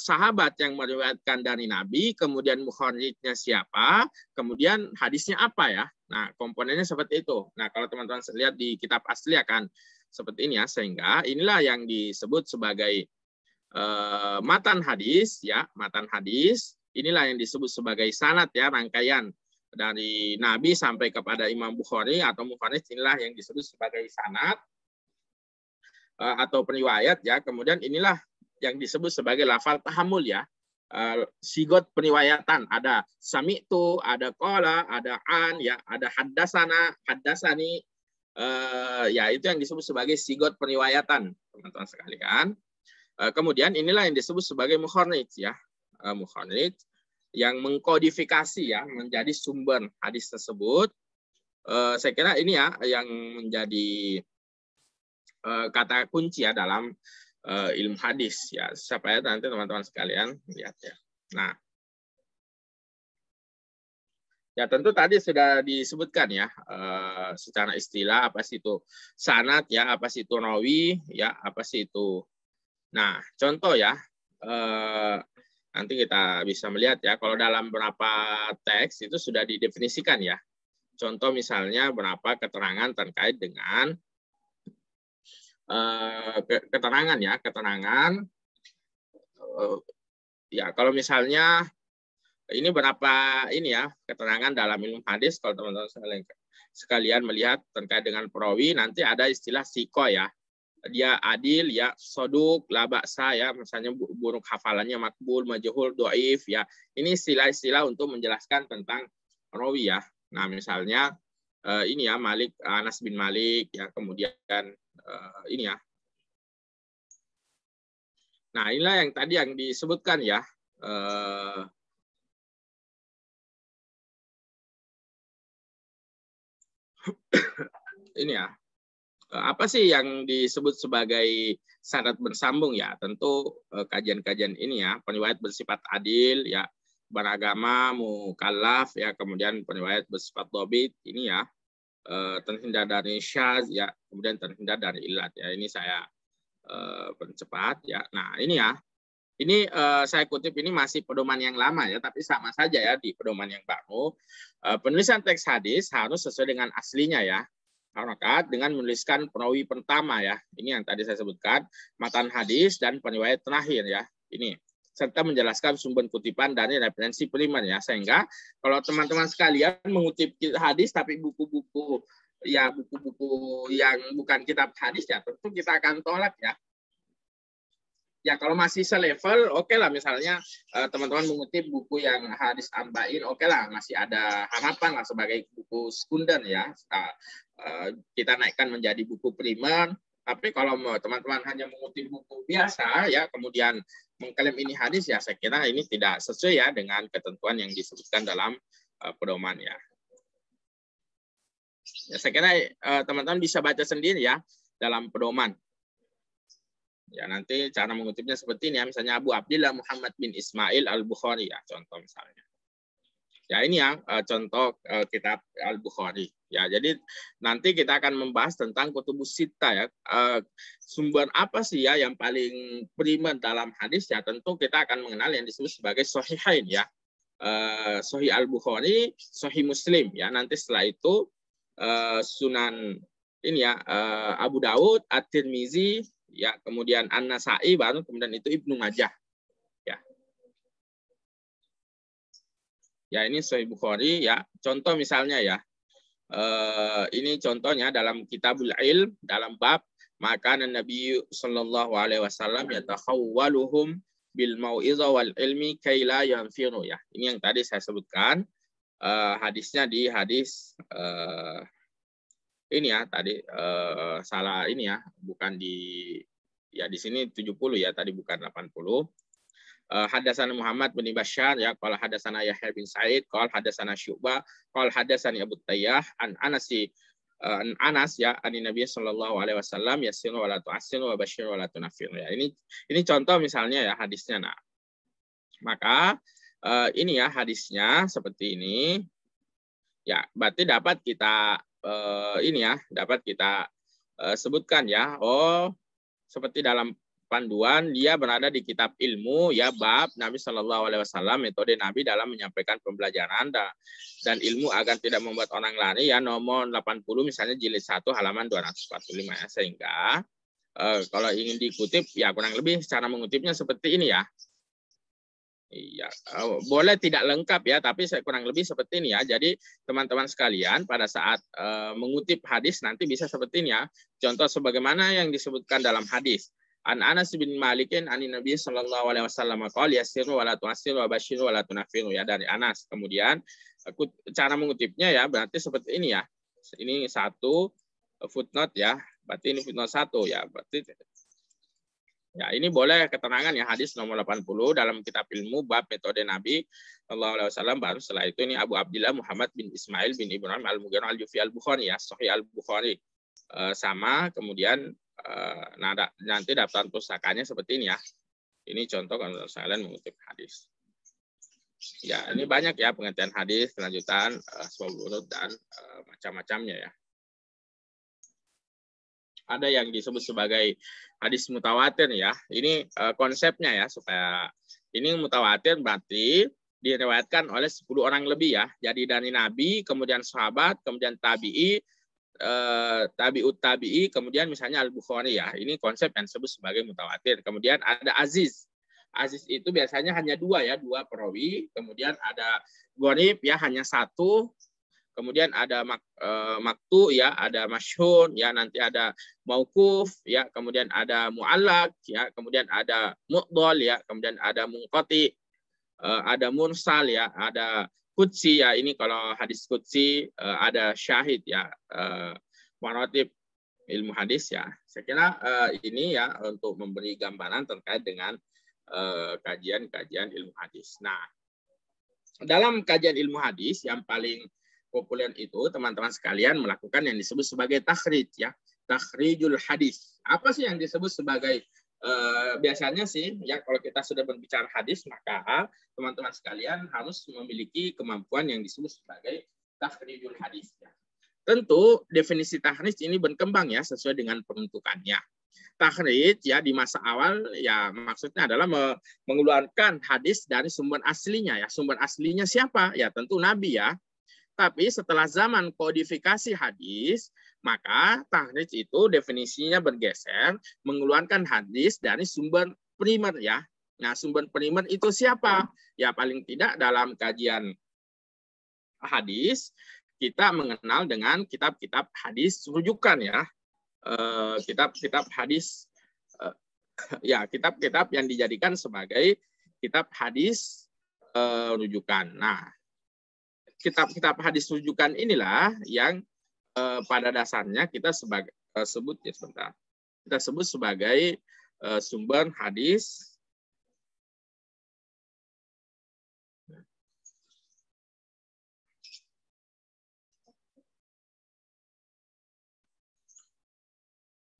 sahabat yang meriwayatkan dari Nabi, kemudian mukharrijnya siapa, kemudian hadisnya apa ya. Nah, komponennya seperti itu. Nah, kalau teman-teman lihat di kitab asli akan seperti ini ya, sehingga inilah yang disebut sebagai matan hadis ya, matan hadis. Inilah yang disebut sebagai sanad ya, rangkaian dari Nabi sampai kepada Imam Bukhari atau mukharrij, inilah yang disebut sebagai sanad atau periwayat ya. Kemudian inilah yang disebut sebagai lafal tahammul ya. Sigot periwayatan, ada sami'tu, ada qala, ada an ya, ada haddasana, haddasani ya, itu yang disebut sebagai sigot periwayatan teman-teman sekalian. Kemudian inilah yang disebut sebagai mukharrij ya. Mukharrij yang mengkodifikasi ya menjadi sumber hadis tersebut. Saya kira ini ya yang menjadi kata kunci ya dalam ilmu hadis ya, supaya nanti teman-teman sekalian lihat ya. Nah, ya tentu tadi sudah disebutkan ya secara istilah apa sih itu sanad ya, apa sih itu rawi ya, apa sih itu. Nah, contoh ya, nanti kita bisa melihat ya kalau dalam beberapa teks itu sudah didefinisikan ya. Contoh misalnya berapa keterangan terkait dengan keterangan ya, keterangan ya kalau misalnya ini berapa ini ya keterangan dalam ilmu hadis, kalau teman-teman sekalian melihat terkait dengan perawi, nanti ada istilah siko ya. Dia adil ya, soduk, labaksa ya, misalnya buruk hafalannya makbul, majhul, doif ya. Ini istilah-istilah untuk menjelaskan tentang perawi ya. Nah misalnya ini ya Malik, Anas bin Malik ya, kemudian ini ya. Nah inilah yang tadi yang disebutkan ya. Ini ya, apa sih yang disebut sebagai syarat bersambung ya? Tentu kajian-kajian ini ya, periwayat bersifat adil ya, beragama, mukallaf ya, kemudian periwayat bersifat dhabit ini ya, terhindar dari syadz ya, kemudian terhindar dari ilat ya. Ini saya percepat ya. Nah ini ya, ini saya kutip, ini masih pedoman yang lama ya, tapi sama saja ya di pedoman yang baru. Penulisan teks hadis harus sesuai dengan aslinya ya. Harokat dengan menuliskan perawi pertama ya. Ini yang tadi saya sebutkan, matan hadis dan periwayat terakhir ya. Ini serta menjelaskan sumber kutipan dari referensi primer ya. Sehingga kalau teman-teman sekalian mengutip hadis tapi buku-buku ya, buku-buku yang bukan kitab hadis ya, tentu kita akan tolak ya. Ya kalau masih selevel, oke lah, misalnya teman-teman mengutip buku yang hadis arba'in, oke lah, masih ada harapan lah sebagai buku sekunder ya. Kita naikkan menjadi buku primer. Tapi kalau teman-teman hanya mengutip buku biasa ya, kemudian mengklaim ini hadis ya, saya kira ini tidak sesuai ya dengan ketentuan yang disebutkan dalam pedoman ya. Ya saya kira teman-teman bisa baca sendiri ya dalam pedoman. Ya nanti cara mengutipnya seperti ini ya, misalnya Abu Abdillah Muhammad bin Ismail Al-Bukhari ya, contoh misalnya. Ya ini ya contoh kitab Al-Bukhari. Ya jadi nanti kita akan membahas tentang kutubus sittah ya. Sumber apa sih ya yang paling primer dalam hadis ya? Tentu kita akan mengenal yang disebut sebagai Sahihain ya. Sahih Al-Bukhari, Sahih Muslim ya. Nanti setelah itu Sunan ini ya, Abu Dawud, At-Tirmizi ya, kemudian An-Nasa'i, baru kemudian itu Ibnu Majah ya. Ya ini Sahih Bukhari ya. Contoh misalnya ya, ini contohnya dalam Kitabul Ilm dalam bab maka Nabi sallallahu alaihi wasallam yatakhawwaluhum bil mau'izah wal ilmi kai la yanfiru ya. Ini yang tadi saya sebutkan, hadisnya di hadis ini ya tadi salah ini ya, bukan di ya di sini 70 ya, tadi bukan 80. Hadatsana Muhammad bin Bashar ya, qala hadatsana Yahya bin Sa'id, qala hadatsana Syu'bah, qala hadatsani Abu Tayyah an Anas ya, ani Nabi sallallahu alaihi wasallam yasiru wa la tu'assiru wa basyiru wa la tunaffiru ya. Ini contoh misalnya ya hadisnya. Nah, maka ini ya hadisnya seperti ini. Ya, berarti dapat kita ini ya, dapat kita sebutkan ya. Oh, seperti dalam panduan dia berada di kitab ilmu ya, bab Nabi Shallallahu Alaihi Wasallam, metode Nabi dalam menyampaikan pembelajaran dan ilmu agar tidak membuat orang lari ya, nomor 80 misalnya jilid 1 halaman 245 ya. Sehingga kalau ingin dikutip ya kurang lebih cara mengutipnya seperti ini ya. Iya, boleh tidak lengkap ya, tapi saya kurang lebih seperti ini ya. Jadi teman-teman sekalian pada saat mengutip hadis nanti bisa seperti ini ya. Contoh sebagaimana yang disebutkan dalam hadis. An Anas bin Malikin ani Nabi sallallahu alaihi wasallam qala yassiru wa la tu'assiru wa basyiru wa la tunaffiru ya, dari Anas. Kemudian cara mengutipnya ya berarti seperti ini ya. Ini satu footnote ya. Berarti ini footnote 1 ya. Berarti ya, ini boleh keterangan ya, hadis nomor 80 dalam kitab ilmu bab metode Nabi sallallahu alaihi wasallam. Baru setelah itu ini Abu Abdillah Muhammad bin Ismail bin Ibrahim Al-Mughirah Al-Jufi Al-Bukhari ya, Sahih Al-Bukhari. Sama kemudian nanti daftar pustakanya seperti ini ya. Ini contoh kalau kalian mengutip hadis. Ya, ini banyak ya pengertian hadis, kelanjutan, sebab urut dan macam-macamnya ya. Ada yang disebut sebagai hadis mutawatir ya. Ini konsepnya ya, supaya ini mutawatir berarti diriwayatkan oleh 10 orang lebih ya. Jadi dari Nabi, kemudian sahabat, kemudian tabi'i, tabi'ut tabi'i, kemudian misalnya Al-Bukhari ya. Ini konsep yang disebut sebagai mutawatir. Kemudian ada aziz. Aziz itu biasanya hanya dua ya, dua perawi. Kemudian ada gharib ya, hanya satu. Kemudian ada maktu ya, ada masyhur ya, nanti ada mauquf ya, kemudian ada muallaq ya, kemudian ada mu'dhal ya, kemudian ada munqati, ada mursal ya, ada qudsi ya. Ini kalau hadis qudsi, ada syahid ya, maratib ilmu hadis ya. Saya kira ini ya untuk memberi gambaran terkait dengan kajian-kajian ilmu hadis. Nah, dalam kajian ilmu hadis yang paling populer itu teman-teman sekalian melakukan yang disebut sebagai takhrij ya, takhrijul hadis. Apa sih yang disebut sebagai biasanya sih ya, kalau kita sudah berbicara hadis maka teman-teman sekalian harus memiliki kemampuan yang disebut sebagai takhrijul hadis ya. Tentu definisi takhrij ini berkembang ya sesuai dengan peruntukannya. Takhrij ya di masa awal ya maksudnya adalah mengeluarkan hadis dari sumber aslinya ya. Sumber aslinya siapa? Ya tentu Nabi ya. Tapi setelah zaman kodifikasi hadis, maka takhrij itu definisinya bergeser, mengeluarkan hadis dari sumber primer ya. Nah, sumber primer itu siapa? Ya paling tidak dalam kajian hadis kita mengenal dengan kitab-kitab hadis rujukan ya. Kitab-kitab hadis ya, kitab-kitab yang dijadikan sebagai kitab hadis rujukan. Nah, kitab-kitab hadis rujukan inilah yang pada dasarnya kita sebut sebagai sumber hadis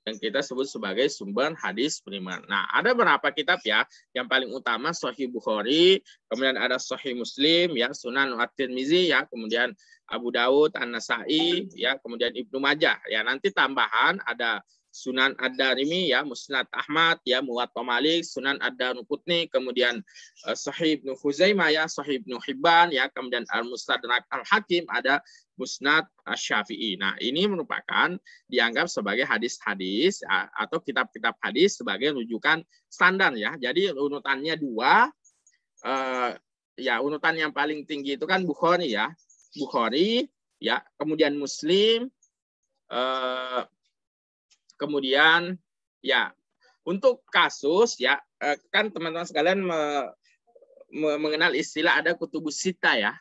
yang kita sebut sebagai sumber hadis primer. Nah, ada berapa kitab ya? Yang paling utama Sahih Bukhari, kemudian ada Sahih Muslim, ya, Sunan At-Tirmizi, ya, kemudian Abu Dawud, An-Nasa'i, ya, kemudian Ibnu Majah. Ya, nanti tambahan ada Sunan Ad-Darimi, ya, Musnad Ahmad, ya, Muwatta Malik, Sunan Ad-Darqutni, kemudian Sahih Ibnu Khuzaimah, ya, Sahih Ibnu Hibban, ya, kemudian Al-Mustadrak Al-Hakim, ada Musnad Asy-Syafi'i. Nah, ini merupakan dianggap sebagai hadis-hadis atau kitab-kitab hadis sebagai rujukan standar ya. Jadi urutannya dua, ya urutan yang paling tinggi itu kan Bukhari ya, Bukhari, ya, kemudian Muslim, kemudian ya untuk kasus ya kan teman-teman sekalian mengenal istilah ada kutubus sita ya.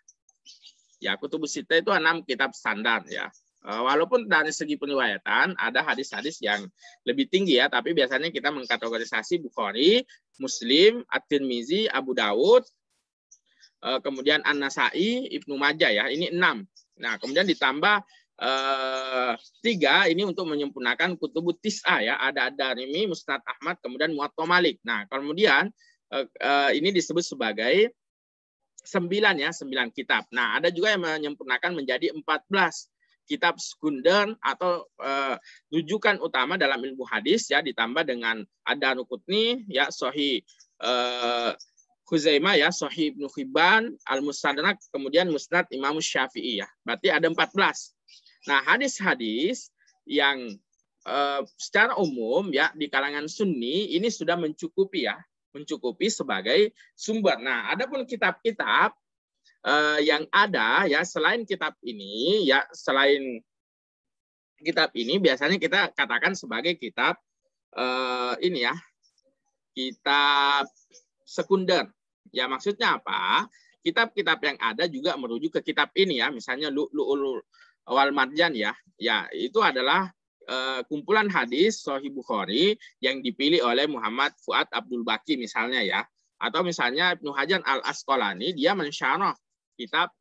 Ya, kutubus sita itu 6 kitab standar ya. Walaupun dari segi periwayatan ada hadis-hadis yang lebih tinggi ya, tapi biasanya kita mengkategorisasi Bukhari, Muslim, At-Tirmizi, Abu Dawud, kemudian An-Nasa'i, Ibnu Majah ya. Ini 6. Nah, kemudian ditambah 3 ini untuk menyempurnakan kutubut tis'a ya. Ada Ad-Darimi, Musnad Ahmad, kemudian Muwatta Malik. Nah, kemudian ini disebut sebagai 9 ya, 9 kitab. Nah, ada juga yang menyempurnakan menjadi 14 kitab sekunder atau rujukan utama dalam ilmu hadis ya, ditambah dengan Ad-Darqutni ya, Sahih Khuzaimah ya, Sahih Ibnu Hibban, Al-Mustadrak, kemudian Musnad Imam Syafi'i ya. Berarti ada 14. Nah, hadis-hadis yang secara umum ya di kalangan Sunni ini sudah mencukupi ya, mencukupi sebagai sumber. Nah, adapun kitab-kitab yang ada ya selain kitab ini ya, selain kitab ini biasanya kita katakan sebagai kitab ini ya, kitab sekunder. Ya, maksudnya apa? Kitab-kitab yang ada juga merujuk ke kitab ini ya, misalnya Lu'lu'ul wal Marjan ya. Ya, itu adalah kumpulan hadis Sahih Bukhari yang dipilih oleh Muhammad Fuad Abdul Baqi misalnya ya, atau misalnya Ibnu Hajar Al-Asqalani dia mensyarah kitab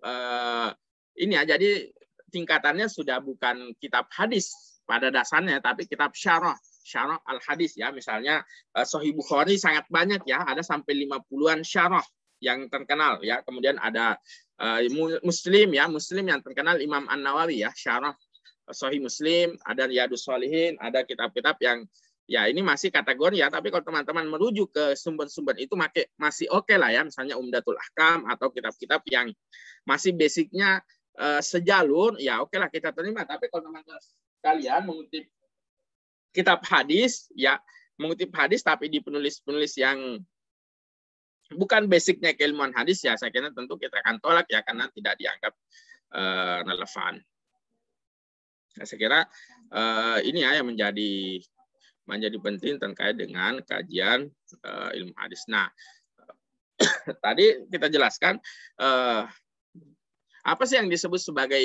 ini ya. Jadi tingkatannya sudah bukan kitab hadis pada dasarnya, tapi kitab syarah al-hadis ya. Misalnya Sahih Bukhari sangat banyak ya, ada sampai 50-an syarah yang terkenal ya. Kemudian ada Muslim ya, Muslim yang terkenal Imam An-Nawawi ya, syarah Sahih Muslim, ada Riyadhus Shalihin, ada kitab-kitab yang ya ini masih kategori ya, tapi kalau teman-teman merujuk ke sumber-sumber itu masih oke lah ya, misalnya Umdatul Ahkam atau kitab-kitab yang masih basicnya sejalur, ya oke lah kita terima. Tapi kalau teman-teman sekalian mengutip kitab hadis ya, mengutip hadis tapi di penulis-penulis yang bukan basicnya keilmuan hadis ya, saya kira tentu kita akan tolak ya karena tidak dianggap relevan. Nah, saya kira ini ya yang menjadi penting terkait dengan kajian ilmu hadis. Nah, tadi kita jelaskan apa sih yang disebut sebagai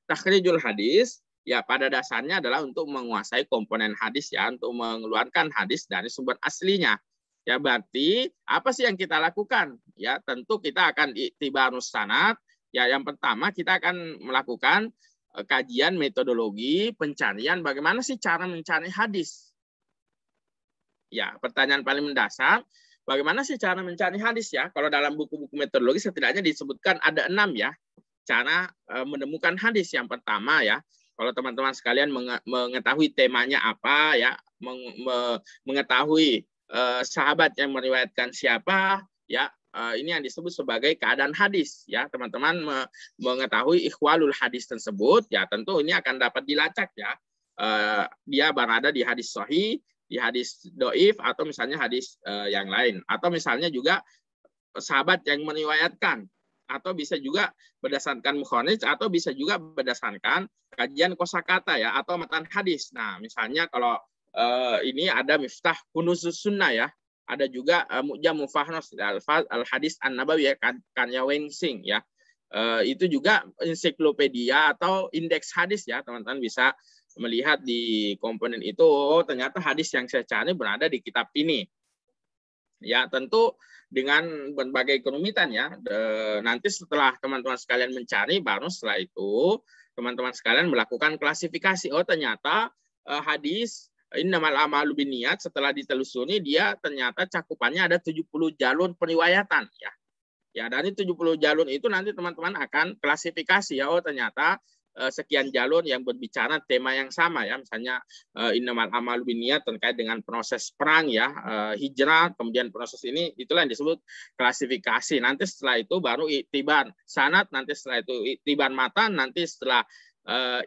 takhrijul hadis? Ya pada dasarnya adalah untuk menguasai komponen hadis ya, untuk mengeluarkan hadis dari sumber aslinya. Ya berarti apa sih yang kita lakukan? Ya tentu kita akan iktibarus sanad. Ya yang pertama kita akan melakukan kajian metodologi pencarian bagaimana sih cara mencari hadis. Ya pertanyaan paling mendasar, bagaimana sih cara mencari hadis ya? Kalau dalam buku-buku metodologi setidaknya disebutkan ada 6 ya cara menemukan hadis. Yang pertama ya, kalau teman-teman sekalian mengetahui temanya apa ya, mengetahui sahabat yang meriwayatkan siapa ya, ini yang disebut sebagai keadaan hadis ya. Teman-teman mengetahui ikhwalul hadis tersebut ya, tentu ini akan dapat dilacak ya. Dia berada di hadis sahih, di hadis doif, atau misalnya hadis yang lain, atau misalnya juga sahabat yang meriwayatkan, atau bisa juga berdasarkan mukhonis, atau bisa juga berdasarkan kajian kosakata ya, atau matan hadis. Nah, misalnya kalau ini ada Miftah Kunuzus Sunnah ya, ada juga Mu'jam Mufahras al Hadis An-Nabawi ya, karya Wengsing ya. Itu juga ensiklopedia atau indeks hadis ya, teman-teman bisa melihat di komponen itu, oh ternyata hadis yang saya cari berada di kitab ini. Ya tentu dengan berbagai kerumitan ya. Nanti setelah teman-teman sekalian mencari, baru setelah itu teman-teman sekalian melakukan klasifikasi. Oh ternyata hadis innamal a'malu binniyat setelah ditelusuri dia ternyata cakupannya ada 70 jalur periwayatan ya. Ya dari 70 jalur itu nanti teman-teman akan klasifikasi ya. Oh ternyata sekian jalur yang berbicara tema yang sama ya, misalnya innamal a'malu binniyat terkait dengan proses perang ya, hijrah, kemudian proses ini, itulah yang disebut klasifikasi. Nanti setelah itu baru iktibar sanad, nanti setelah itu iktibar matan, nanti setelah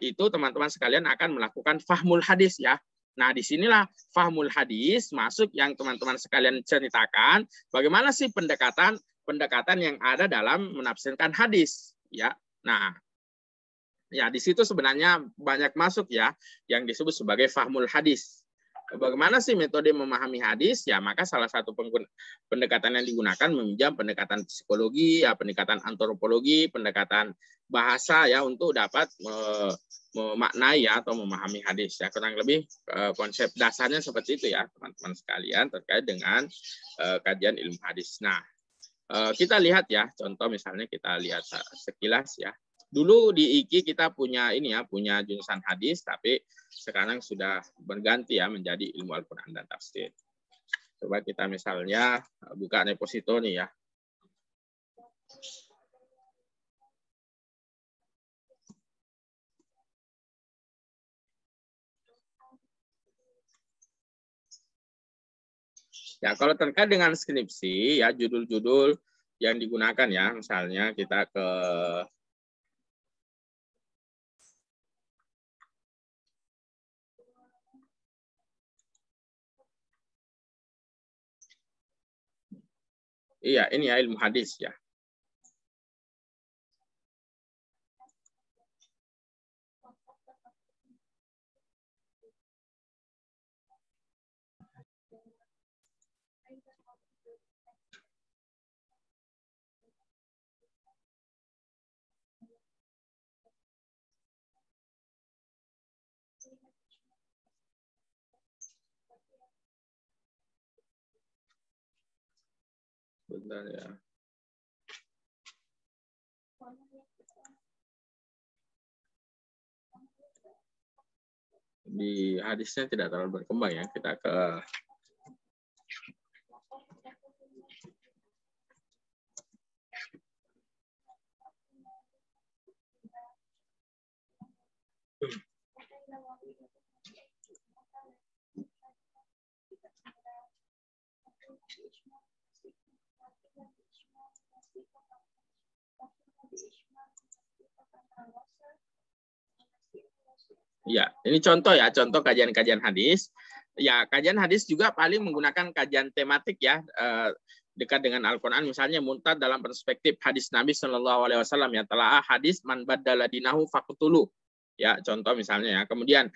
itu teman-teman sekalian akan melakukan fahmul hadis ya. Nah disinilah fahmul hadis masuk yang teman-teman sekalian ceritakan bagaimana sih pendekatan yang ada dalam menafsirkan hadis ya. Nah ya, di situ sebenarnya banyak masuk ya yang disebut sebagai fahmul hadis. Bagaimana sih metode memahami hadis? Ya, maka salah satu pendekatan yang digunakan meminjam pendekatan psikologi, ya, pendekatan antropologi, pendekatan bahasa ya untuk dapat memaknai ya atau memahami hadis. Ya, kurang lebih konsep dasarnya seperti itu ya, teman-teman sekalian terkait dengan kajian ilmu hadis. Nah, kita lihat ya, contoh misalnya kita lihat sekilas ya. Dulu di IKI kita punya ini ya, punya jurusan hadis, tapi sekarang sudah berganti ya menjadi ilmu Al-Quran dan tafsir. Coba kita misalnya buka repository ya. Ya, kalau terkait dengan skripsi ya, judul-judul yang digunakan ya, misalnya kita ke iya, ini ya ilmu hadis ya. Bentar ya. Di hadisnya tidak terlalu berkembang ya. Kita ke ya, ini contoh ya, contoh kajian-kajian hadis. Ya, kajian hadis juga paling menggunakan kajian tematik ya. dekat dengan Al-Quran, misalnya muntad dalam perspektif hadis Nabi Shallallahu Alaihi Wasallam ya, telah hadis man baddala dinahu faqtulu ya, contoh misalnya ya. Kemudian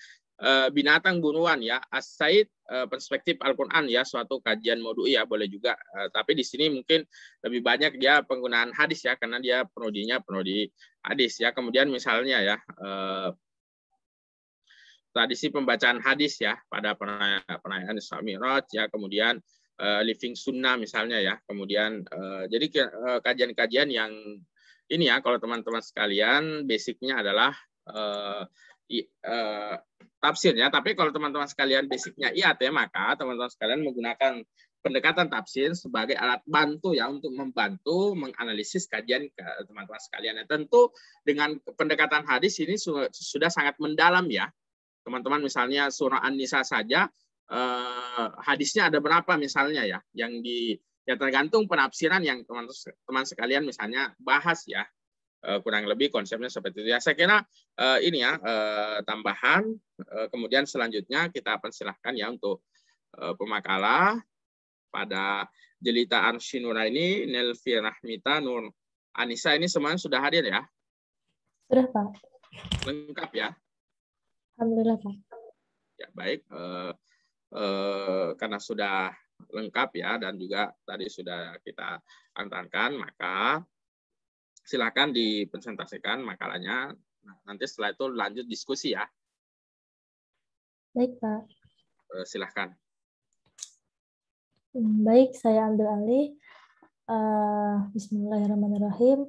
binatang buruan ya, as-said perspektif Al-Quran ya, suatu kajian maudu'i ya boleh juga, tapi di sini mungkin lebih banyak dia penggunaan hadis ya, karena dia prodinya prodi hadis ya. Kemudian misalnya ya tradisi pembacaan hadis ya pada perayaan Isra Mi'raj ya, kemudian living sunnah misalnya ya, kemudian jadi kajian-kajian yang ini ya, kalau teman-teman sekalian basicnya adalah tafsirnya, tapi kalau teman-teman sekalian basicnya IAT ya, maka teman-teman sekalian menggunakan pendekatan tafsir sebagai alat bantu ya, untuk membantu menganalisis kajian ke teman-teman sekalian. Tentu dengan pendekatan hadis ini sudah sangat mendalam ya. Teman-teman misalnya surah An-Nisa saja hadisnya ada berapa misalnya ya, yang tergantung penafsiran yang teman-teman sekalian misalnya bahas ya. Kurang lebih konsepnya seperti itu ya. Saya kira ini ya tambahan. Kemudian selanjutnya kita persilahkan ya untuk pemakalah pada Jelita Arsyinura ini, Nelvi Rahmita Nur Anissa, ini semuanya sudah hadir ya? Sudah, Pak. Lengkap ya? Alhamdulillah, Pak. Ya baik, karena sudah lengkap ya, dan juga tadi sudah kita antarkan, maka silakan dipresentasikan makalahnya. Nah, nanti setelah itu lanjut diskusi ya. Baik, Pak. Silakan. Baik, saya ambil alih. Bismillahirrahmanirrahim.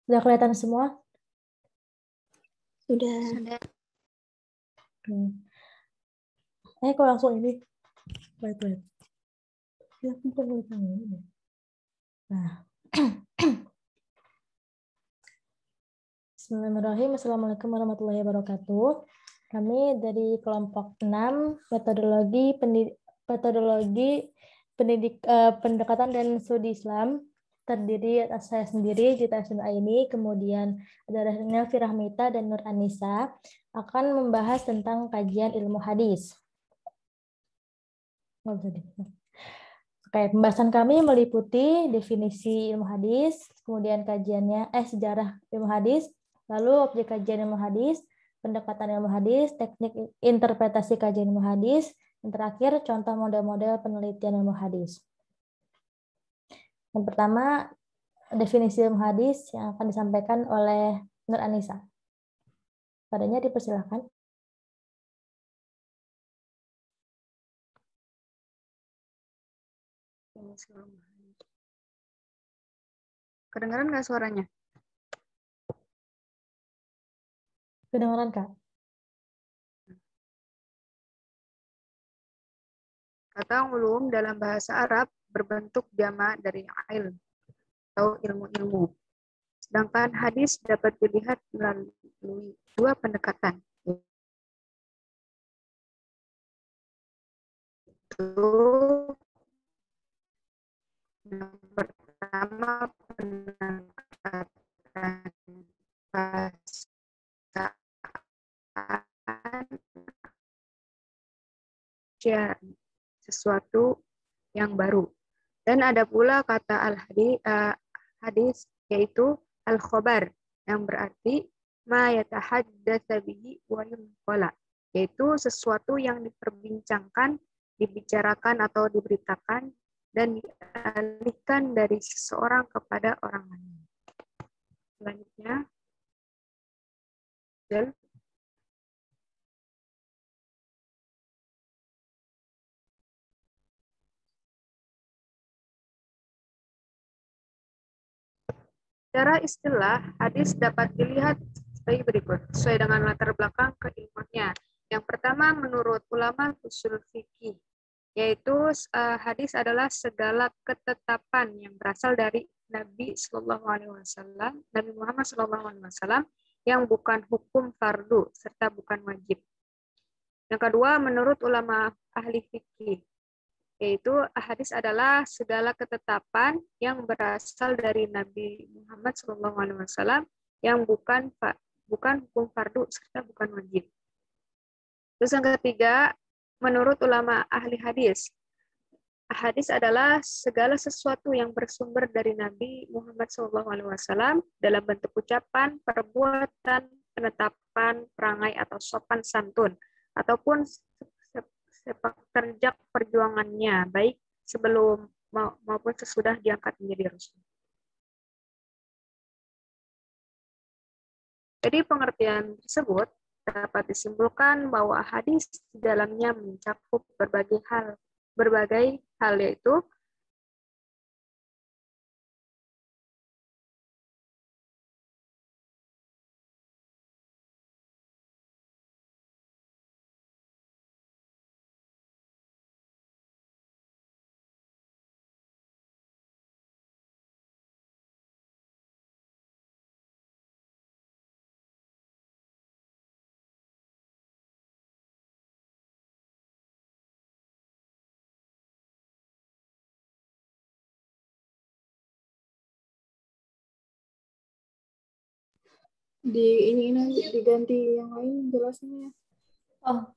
Sudah kelihatan semua? Sudah. Kok langsung ini? Wait. Ya, bukan ini. Nah. Bismillahirrahmanirrahim. Assalamualaikum warahmatullahi wabarakatuh. Kami dari kelompok 6 pendekatan dan studi Islam, terdiri atas saya sendiri, Jita Aini, kemudian ada Nelvi Rahmita dan Nur Anissa, akan membahas tentang kajian ilmu hadis. Oke, pembahasan kami meliputi definisi ilmu hadis, kemudian kajiannya sejarah ilmu hadis, lalu objek kajian ilmu hadis, pendekatan ilmu hadis, teknik interpretasi kajian ilmu hadis, dan terakhir contoh model-model penelitian ilmu hadis. Yang pertama, definisi ilmu hadis yang akan disampaikan oleh Nur Anissa. Padanya dipersilakan. Kedengaran nggak suaranya? Kedengaran, Kak? Kata ulum dalam bahasa Arab berbentuk jamak dari ilm atau ilmu-ilmu. Sedangkan hadis dapat dilihat melalui dua pendekatan. Itu yang pertama pendekatan sesuatu yang baru. Dan ada pula kata hadis yaitu al-khobar yang berarti ma yatahaddatsa bihi wa yunqala, yaitu sesuatu yang diperbincangkan, dibicarakan atau diberitakan dan dialihkan dari seseorang kepada orang lain. Selanjutnya, secara istilah, hadis dapat dilihat sebagai berikut, sesuai dengan latar belakang keilmuannya. Yang pertama, menurut ulama usul fikih, yaitu hadis adalah segala ketetapan yang berasal dari Nabi Shallallahu Alaihi Wasallam, Nabi Muhammad Shallallahu Alaihi Wasallam, yang bukan hukum fardu serta bukan wajib. Yang kedua, menurut ulama ahli fikih, yaitu hadis adalah segala ketetapan yang berasal dari Nabi Muhammad SAW yang bukan hukum fardu serta bukan wajib. Terus yang ketiga, menurut ulama ahli hadis, Hadis adalah segala sesuatu yang bersumber dari Nabi Muhammad SAW dalam bentuk ucapan, perbuatan, penetapan, perangai, atau sopan santun, ataupun sepak terjang perjuangannya, baik sebelum maupun sesudah diangkat menjadi Rasul. Jadi pengertian tersebut dapat disimpulkan bahwa hadis di dalamnya mencakup berbagai hal yaitu diganti yang lain jelasnya. Oh,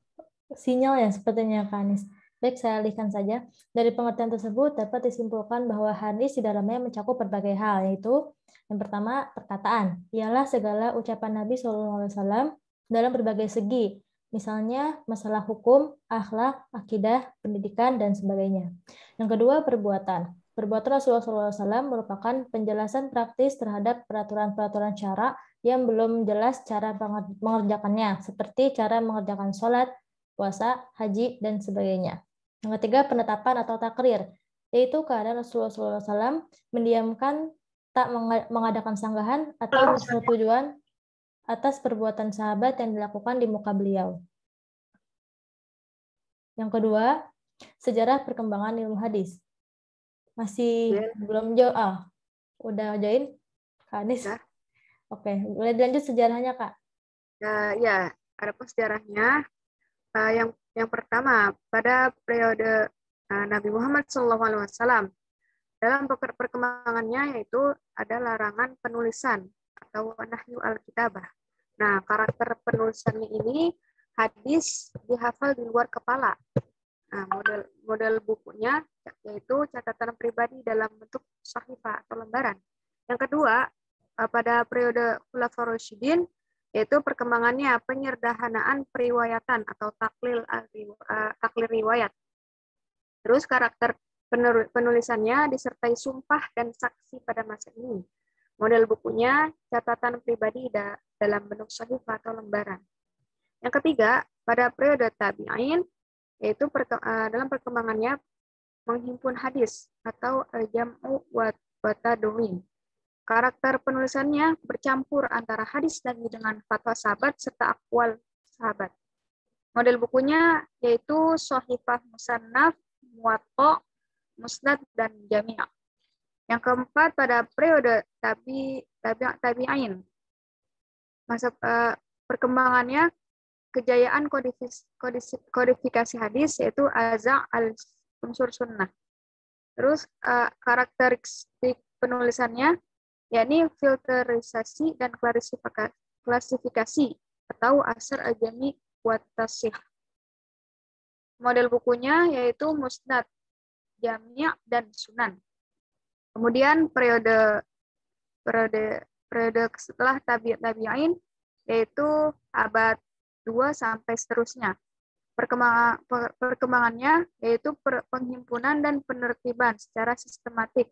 sinyal ya sepertinya Kak Anis. Baik, saya alihkan saja. Dari pengertian tersebut dapat disimpulkan bahwa hadis di dalamnya mencakup berbagai hal, yaitu yang pertama, perkataan. Ialah segala ucapan Nabi SAW dalam berbagai segi, misalnya masalah hukum, akhlak, akidah, pendidikan, dan sebagainya. Yang kedua, perbuatan. Perbuatan Rasulullah SAW merupakan penjelasan praktis terhadap peraturan-peraturan syara yang belum jelas cara mengerjakannya, seperti cara mengerjakan sholat, puasa, haji, dan sebagainya. Yang ketiga, penetapan atau takrir, yaitu keadaan Rasulullah SAW mendiamkan, tak mengadakan sanggahan atau persetujuan atas perbuatan sahabat yang dilakukan di muka beliau. Yang kedua, sejarah perkembangan ilmu hadis. Masih belum jauh, udah join, Kak Anis? Ya. Oke, boleh dilanjut sejarahnya, Kak? Ya, ada sejarahnya. Yang pertama, pada periode Nabi Muhammad SAW, dalam perkembangannya yaitu ada larangan penulisan atau nahyu al-kitabah. Nah, karakter penulisannya ini hadis dihafal di luar kepala. Nah, model bukunya yaitu catatan pribadi dalam bentuk sahifah atau lembaran. Yang kedua, pada periode Khulafaur Rasyidin, yaitu perkembangannya penyederhanaan periwayatan atau taklir riwayat. Terus karakter penulisannya disertai sumpah dan saksi pada masa ini. Model bukunya catatan pribadi dalam bentuk sahifah atau lembaran. Yang ketiga, pada periode tabi'in, yaitu dalam perkembangannya menghimpun hadis atau al-jam'u wa tadwin. Karakter penulisannya bercampur antara hadis Nabi dengan fatwa sahabat serta akwal sahabat. Model bukunya yaitu Shahifah Musannaf, Muwatta, Musnad, dan Jami'. Yang keempat, pada periode tabi'in, masa perkembangannya kejayaan kodifikasi hadis yaitu Aza' al-Unsur Sunnah. Terus karakteristik penulisannya yakni filterisasi dan klasifikasi atau asar al-jami' wa tasih. Model bukunya yaitu Musnad, Jami' dan Sunan. Kemudian periode setelah tabi'in yaitu abad 2 sampai seterusnya. Perkembangannya yaitu penghimpunan dan penertiban secara sistematik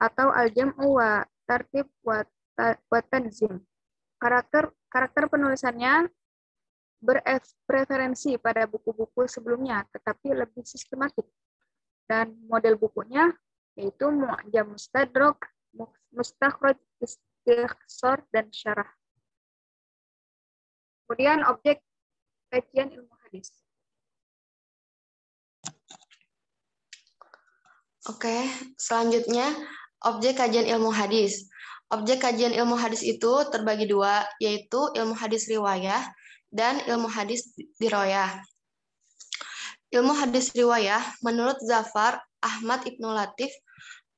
atau al-jam'u wa tartib wa tanzim. Karakter penulisannya berpreferensi pada buku-buku sebelumnya, tetapi lebih sistematik. Dan model bukunya yaitu Mu'jam Mustadrak, Mustakhraj, Istikhsar, dan Syarah. Kemudian objek kajian ilmu hadis. Oke, selanjutnya objek kajian ilmu hadis. Objek kajian ilmu hadis itu terbagi dua, yaitu ilmu hadis riwayah dan ilmu hadis diroyah. Ilmu hadis riwayah menurut Zafar Ahmad Ibnu Latif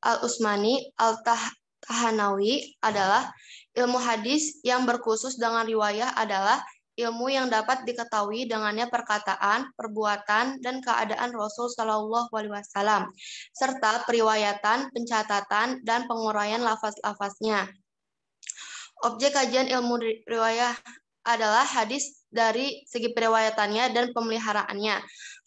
Al-Usmani Al-Tahanawi adalah ilmu hadis yang berkhusus dengan riwayah adalah ilmu yang dapat diketahui dengannya perkataan, perbuatan, dan keadaan Rasul Shallallahu Alaihi Wasallam, serta periwayatan, pencatatan, dan penguraian lafaz-lafaznya. Objek kajian ilmu riwayah adalah hadis dari segi periwayatannya dan pemeliharaannya.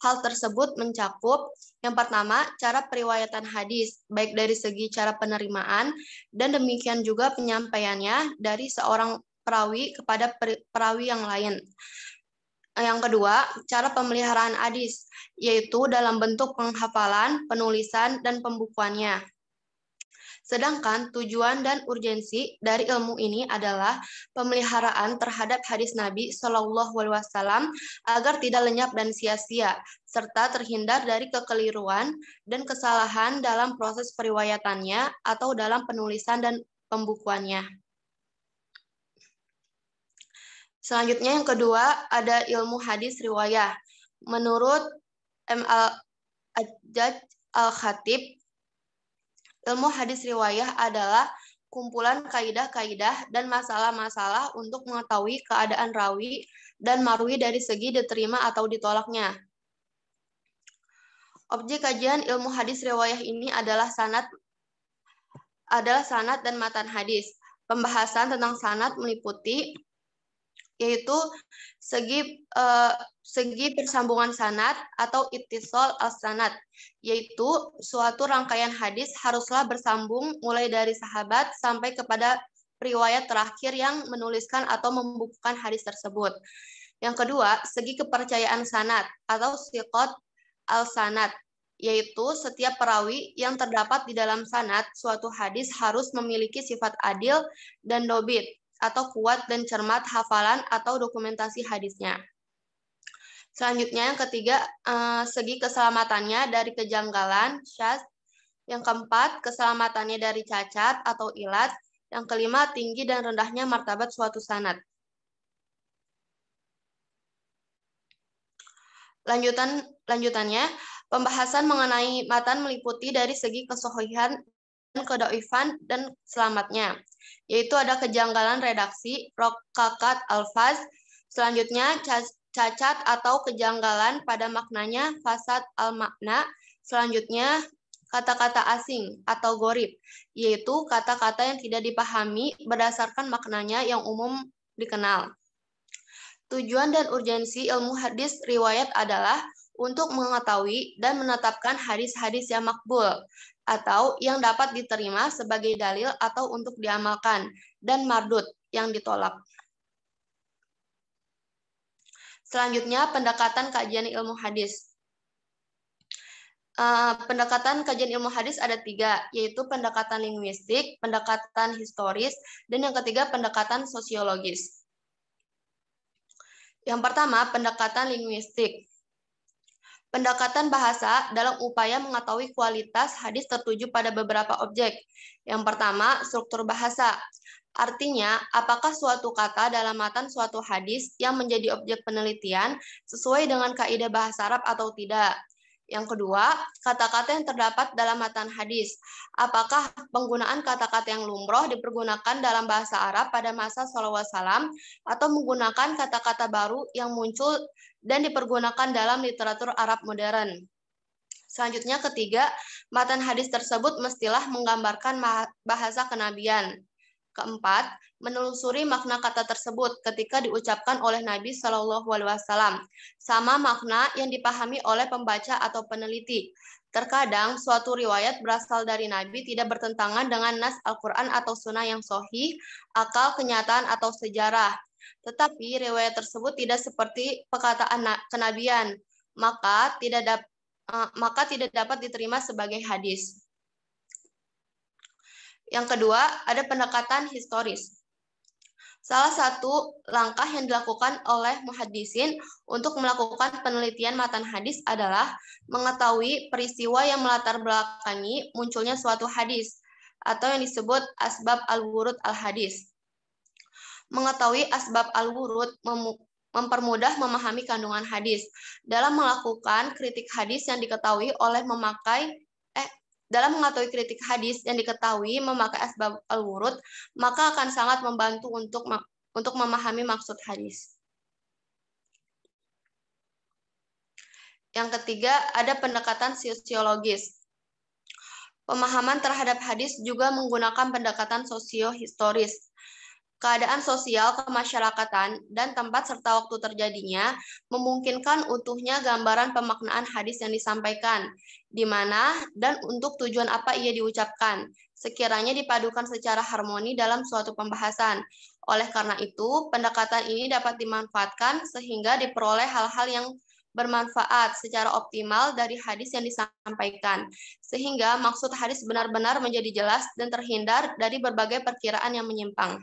Hal tersebut mencakup yang pertama, cara periwayatan hadis, baik dari segi cara penerimaan dan demikian juga penyampaiannya dari seorang perawi kepada perawi yang lain. Yang kedua, cara pemeliharaan hadis, yaitu dalam bentuk penghafalan, penulisan, dan pembukuannya. Sedangkan tujuan dan urgensi dari ilmu ini adalah pemeliharaan terhadap hadis Nabi Shallallahu Alaihi Wasallam agar tidak lenyap dan sia-sia, serta terhindar dari kekeliruan dan kesalahan dalam proses periwayatannya atau dalam penulisan dan pembukuannya. Selanjutnya yang kedua ada ilmu hadis riwayah. Menurut M. Al-Ajjaj Al-Khatib, ilmu hadis riwayah adalah kumpulan kaidah-kaidah dan masalah-masalah untuk mengetahui keadaan rawi dan marwi dari segi diterima atau ditolaknya. Objek kajian ilmu hadis riwayah ini adalah sanad dan matan hadis. Pembahasan tentang sanad meliputi yaitu segi persambungan sanad atau ittisal al-sanad, yaitu suatu rangkaian hadis haruslah bersambung mulai dari sahabat sampai kepada riwayat terakhir yang menuliskan atau membukukan hadis tersebut. Yang kedua, segi kepercayaan sanad atau siqat al-sanad, yaitu setiap perawi yang terdapat di dalam sanad suatu hadis harus memiliki sifat adil dan dobit, atau kuat dan cermat hafalan atau dokumentasi hadisnya. Selanjutnya yang ketiga, segi keselamatannya dari kejanggalan, syadz. Yang keempat, keselamatannya dari cacat atau ilat. Yang kelima, tinggi dan rendahnya martabat suatu sanad. Lanjutannya, pembahasan mengenai matan meliputi dari segi kesohihan dan kedoifan dan selamatnya, yaitu ada kejanggalan redaksi, rokakat alfaz, selanjutnya cacat atau kejanggalan pada maknanya, fasad al-makna, selanjutnya kata-kata asing atau gorib, yaitu kata-kata yang tidak dipahami berdasarkan maknanya yang umum dikenal. Tujuan dan urgensi ilmu hadis riwayat adalah untuk mengetahui dan menetapkan hadis-hadis yang makbul atau yang dapat diterima sebagai dalil atau untuk diamalkan, dan mardud yang ditolak. Selanjutnya, pendekatan kajian ilmu hadis. Pendekatan kajian ilmu hadis ada 3, yaitu pendekatan linguistik, pendekatan historis, dan yang ketiga pendekatan sosiologis. Yang pertama, pendekatan linguistik. Pendekatan bahasa dalam upaya mengetahui kualitas hadis tertuju pada beberapa objek. Yang pertama, struktur bahasa. Artinya, apakah suatu kata dalam matan suatu hadis yang menjadi objek penelitian sesuai dengan kaidah bahasa Arab atau tidak. Yang kedua, kata-kata yang terdapat dalam matan hadis. Apakah penggunaan kata-kata yang lumrah dipergunakan dalam bahasa Arab pada masa SAW atau menggunakan kata-kata baru yang muncul dan dipergunakan dalam literatur Arab modern. Selanjutnya ketiga, matan hadis tersebut mestilah menggambarkan bahasa kenabian. Keempat, menelusuri makna kata tersebut ketika diucapkan oleh Nabi Shallallahu Alaihi Wasallam, sama makna yang dipahami oleh pembaca atau peneliti. Terkadang suatu riwayat berasal dari Nabi tidak bertentangan dengan nas Al-Quran atau sunnah yang sahih, akal, kenyataan, atau sejarah. Tetapi riwayat tersebut tidak seperti perkataan kenabian, maka tidak dapat diterima sebagai hadis. Yang kedua, ada pendekatan historis. Salah satu langkah yang dilakukan oleh muhaddisin untuk melakukan penelitian matan hadis adalah mengetahui peristiwa yang melatar belakangi munculnya suatu hadis, atau yang disebut asbab al-wurud al-hadis. Mengetahui asbab al-wurud mempermudah memahami kandungan hadis. Dalam melakukan kritik hadis yang diketahui oleh dalam mengetahui kritik hadis yang diketahui memakai asbab al-wurud, maka akan sangat membantu untuk memahami maksud hadis. Yang ketiga, ada pendekatan sosiologis. Pemahaman terhadap hadis juga menggunakan pendekatan sosio-historis. Keadaan sosial, kemasyarakatan, dan tempat serta waktu terjadinya memungkinkan utuhnya gambaran pemaknaan hadis yang disampaikan, di mana dan untuk tujuan apa ia diucapkan, sekiranya dipadukan secara harmoni dalam suatu pembahasan. Oleh karena itu, pendekatan ini dapat dimanfaatkan sehingga diperoleh hal-hal yang bermanfaat secara optimal dari hadis yang disampaikan, sehingga maksud hadis benar-benar menjadi jelas dan terhindar dari berbagai perkiraan yang menyimpang.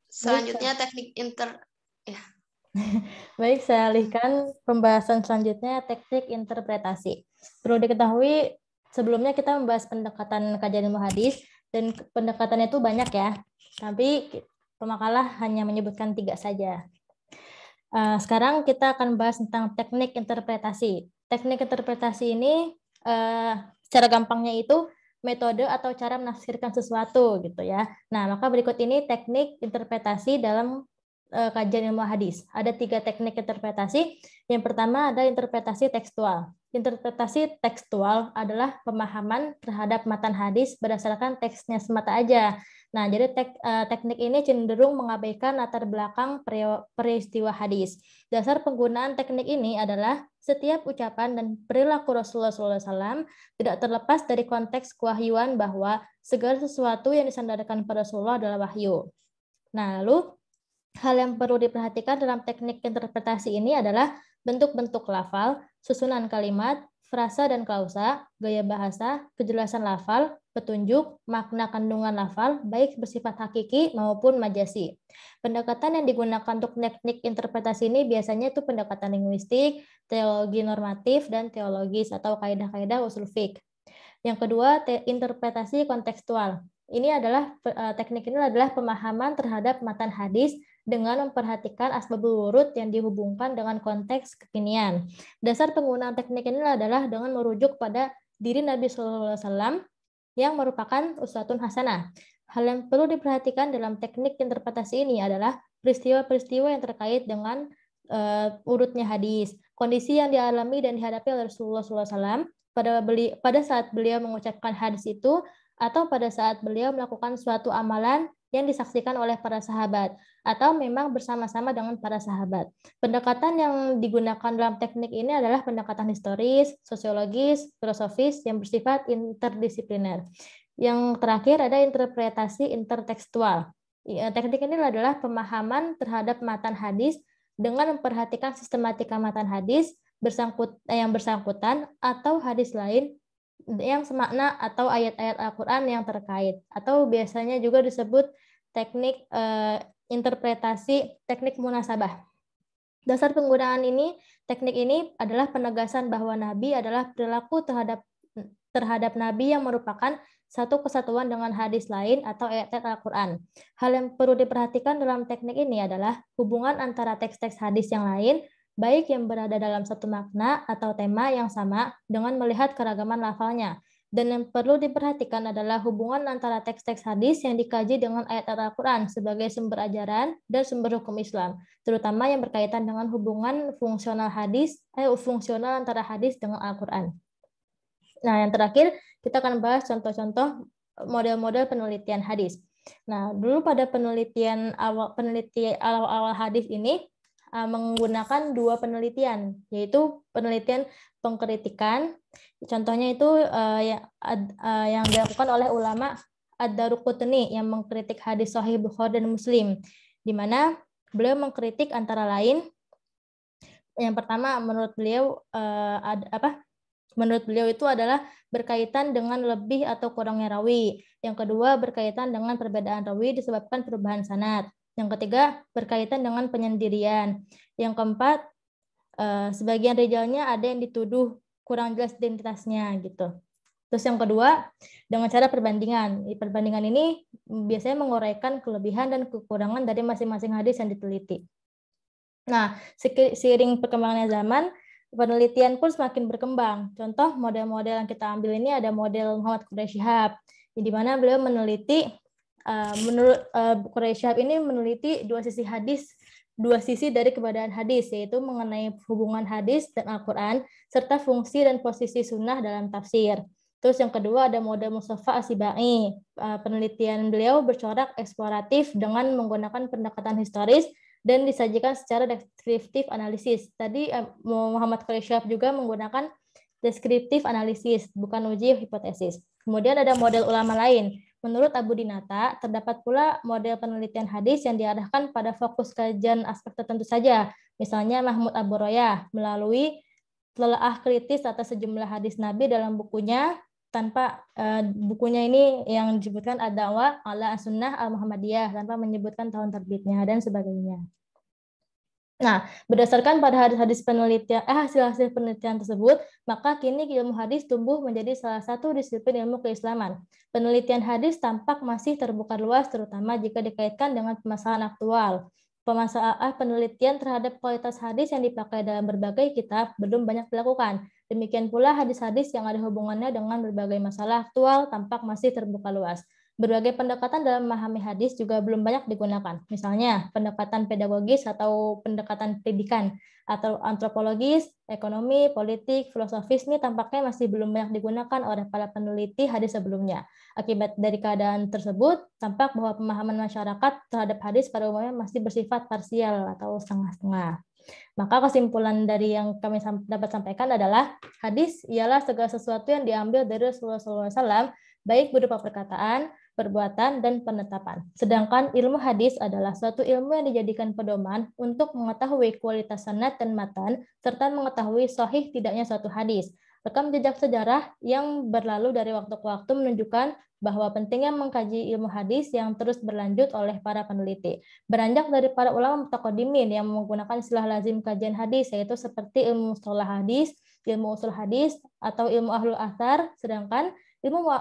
Selanjutnya teknik Baik, saya alihkan pembahasan selanjutnya teknik interpretasi. Perlu diketahui sebelumnya kita membahas pendekatan kajian ilmu hadis dan pendekatannya itu banyak ya. Tapi pemakalah hanya menyebutkan 3 saja. Sekarang kita akan bahas tentang teknik interpretasi. Teknik interpretasi ini secara gampangnya itu metode atau cara menafsirkan sesuatu gitu ya. Nah, maka berikut ini teknik interpretasi dalam kajian ilmu hadis. Ada 3 teknik interpretasi. Yang pertama ada interpretasi tekstual. Interpretasi tekstual adalah pemahaman terhadap matan hadis berdasarkan teksnya semata aja. Nah, jadi teknik ini cenderung mengabaikan latar belakang peristiwa hadis. Dasar penggunaan teknik ini adalah setiap ucapan dan perilaku Rasulullah SAW tidak terlepas dari konteks kewahyuan bahwa segala sesuatu yang disandarkan pada Rasulullah adalah wahyu. Nah, lalu hal yang perlu diperhatikan dalam teknik interpretasi ini adalah bentuk-bentuk lafal, susunan kalimat, frasa dan klausa, gaya bahasa, kejelasan lafal, petunjuk, makna kandungan lafal, baik bersifat hakiki maupun majasi. Pendekatan yang digunakan untuk teknik interpretasi ini biasanya itu pendekatan linguistik, teologi normatif, dan teologis atau kaidah-kaidah usul fiqh. Yang kedua, interpretasi kontekstual. Teknik ini adalah pemahaman terhadap matan hadis dengan memperhatikan asbabul wurud yang dihubungkan dengan konteks kekinian. Dasar penggunaan teknik ini adalah dengan merujuk pada diri Nabi SAW yang merupakan uswatun hasanah. Hal yang perlu diperhatikan dalam teknik interpretasi ini adalah peristiwa-peristiwa yang terkait dengan urutnya hadis, kondisi yang dialami dan dihadapi oleh Rasulullah SAW pada saat beliau mengucapkan hadis itu, atau pada saat beliau melakukan suatu amalan yang disaksikan oleh para sahabat, atau memang bersama-sama dengan para sahabat. Pendekatan yang digunakan dalam teknik ini adalah pendekatan historis, sosiologis, filosofis yang bersifat interdisipliner. Yang terakhir ada interpretasi intertekstual. Teknik ini adalah pemahaman terhadap matan hadis dengan memperhatikan sistematika matan hadis yang bersangkutan atau hadis lain yang semakna atau ayat-ayat Al-Quran yang terkait, atau biasanya juga disebut teknik interpretasi teknik munasabah. Dasar penggunaan teknik ini adalah penegasan bahwa Nabi adalah perilaku terhadap Nabi yang merupakan satu kesatuan dengan hadis lain atau ayat-ayat Al-Quran. Hal yang perlu diperhatikan dalam teknik ini adalah hubungan antara teks-teks hadis yang lain, baik yang berada dalam satu makna atau tema yang sama dengan melihat keragaman lafalnya. Dan yang perlu diperhatikan adalah hubungan antara teks-teks hadis yang dikaji dengan ayat-ayat Al-Quran sebagai sumber ajaran dan sumber hukum Islam, terutama yang berkaitan dengan hubungan fungsional antara hadis dengan Al-Quran. Nah, yang terakhir kita akan bahas contoh-contoh model-model penelitian hadis. Nah, dulu pada penelitian awal hadis ini menggunakan 2 penelitian, yaitu penelitian pengkritikan. Contohnya itu yang dilakukan oleh ulama Ad-Daruqutni yang mengkritik hadis Sahih Bukhari dan Muslim, di mana beliau mengkritik antara lain yang pertama menurut beliau itu adalah berkaitan dengan lebih atau kurangnya rawi. Yang kedua berkaitan dengan perbedaan rawi disebabkan perubahan sanad. Yang ketiga, berkaitan dengan penyendirian. Yang keempat, sebagian rijalnya ada yang dituduh kurang jelas identitasnya gitu. Terus yang kedua, dengan cara perbandingan. Perbandingan ini biasanya menguraikan kelebihan dan kekurangan dari masing-masing hadis yang diteliti. Nah, seiring perkembangannya zaman, penelitian pun semakin berkembang. Contoh model-model yang kita ambil ini ada model Muhammad Quraish Shihab, di mana beliau meneliti Menurut Quraish Shihab ini meneliti dua sisi dari keberadaan hadis, yaitu mengenai hubungan hadis dan Al-Quran, serta fungsi dan posisi sunnah dalam tafsir. Terus yang kedua ada model Mustafa As-Sibai. Penelitian beliau bercorak eksploratif dengan menggunakan pendekatan historis dan disajikan secara deskriptif analisis. Tadi Muhammad Quraish Shihab juga menggunakan deskriptif analisis, bukan uji hipotesis. Kemudian ada model ulama lain. Menurut Abu Dinata, terdapat pula model penelitian hadis yang diarahkan pada fokus kajian aspek tertentu saja. Misalnya Mahmud Abu Royah melalui telaah kritis atas sejumlah hadis Nabi dalam bukunya, bukunya ini yang disebutkan Ad-Da'wah ala As-Sunnah Al-Muhammadiyah tanpa menyebutkan tahun terbitnya dan sebagainya. Nah, berdasarkan pada hadis-hadis penelitian, hasil-hasil penelitian tersebut, maka kini ilmu hadis tumbuh menjadi salah satu disiplin ilmu keislaman. Penelitian hadis tampak masih terbuka luas, terutama jika dikaitkan dengan permasalahan aktual. Penelitian terhadap kualitas hadis yang dipakai dalam berbagai kitab belum banyak dilakukan. Demikian pula hadis-hadis yang ada hubungannya dengan berbagai masalah aktual tampak masih terbuka luas. Berbagai pendekatan dalam memahami hadis juga belum banyak digunakan. Misalnya, pendekatan pedagogis atau pendekatan pendidikan, atau antropologis, ekonomi, politik, filosofis ini tampaknya masih belum banyak digunakan oleh para peneliti hadis sebelumnya. Akibat dari keadaan tersebut, tampak bahwa pemahaman masyarakat terhadap hadis pada umumnya masih bersifat parsial atau setengah-setengah. Maka kesimpulan dari yang kami dapat sampaikan adalah hadis ialah segala sesuatu yang diambil dari Rasulullah SAW, baik berupa perkataan, perbuatan, dan penetapan. Sedangkan ilmu hadis adalah suatu ilmu yang dijadikan pedoman untuk mengetahui kualitas sanad dan matan, serta mengetahui sahih tidaknya suatu hadis. Rekam jejak sejarah yang berlalu dari waktu ke waktu menunjukkan bahwa pentingnya mengkaji ilmu hadis yang terus berlanjut oleh para peneliti. Beranjak dari para ulama mutaqaddimin yang menggunakan istilah lazim kajian hadis, yaitu seperti ilmu mustalah hadis, ilmu usul hadis, atau ilmu ahlul athar, sedangkan ilmu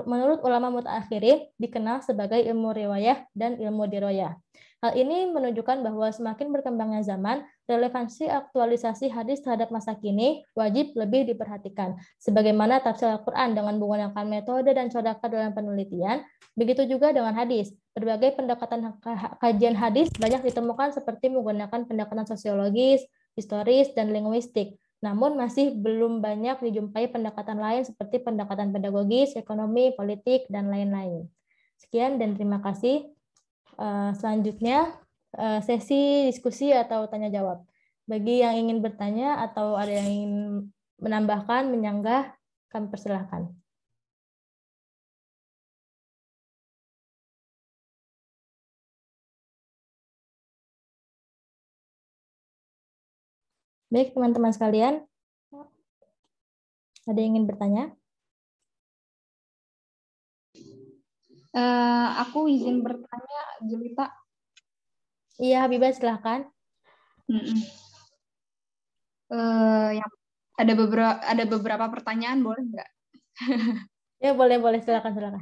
menurut ulama mutaakhirin dikenal sebagai ilmu riwayah dan ilmu diroyah. Hal ini menunjukkan bahwa semakin berkembangnya zaman, relevansi aktualisasi hadis terhadap masa kini wajib lebih diperhatikan. Sebagaimana tafsir Al-Quran dengan menggunakan metode dan cara dalam penelitian, begitu juga dengan hadis. Berbagai pendekatan kajian hadis banyak ditemukan seperti menggunakan pendekatan sosiologis, historis, dan linguistik. Namun masih belum banyak dijumpai pendekatan lain seperti pendekatan pedagogis, ekonomi, politik, dan lain-lain. Sekian dan terima kasih. Selanjutnya sesi diskusi atau tanya jawab. Bagi yang ingin bertanya atau ada yang ingin menambahkan, menyanggah, kami persilahkan. Baik, teman-teman sekalian, ada yang ingin bertanya? Aku izin bertanya, Jelita. Iya, Habibah, silahkan. Yang ada beberapa pertanyaan, boleh nggak? Ya, boleh, silakan.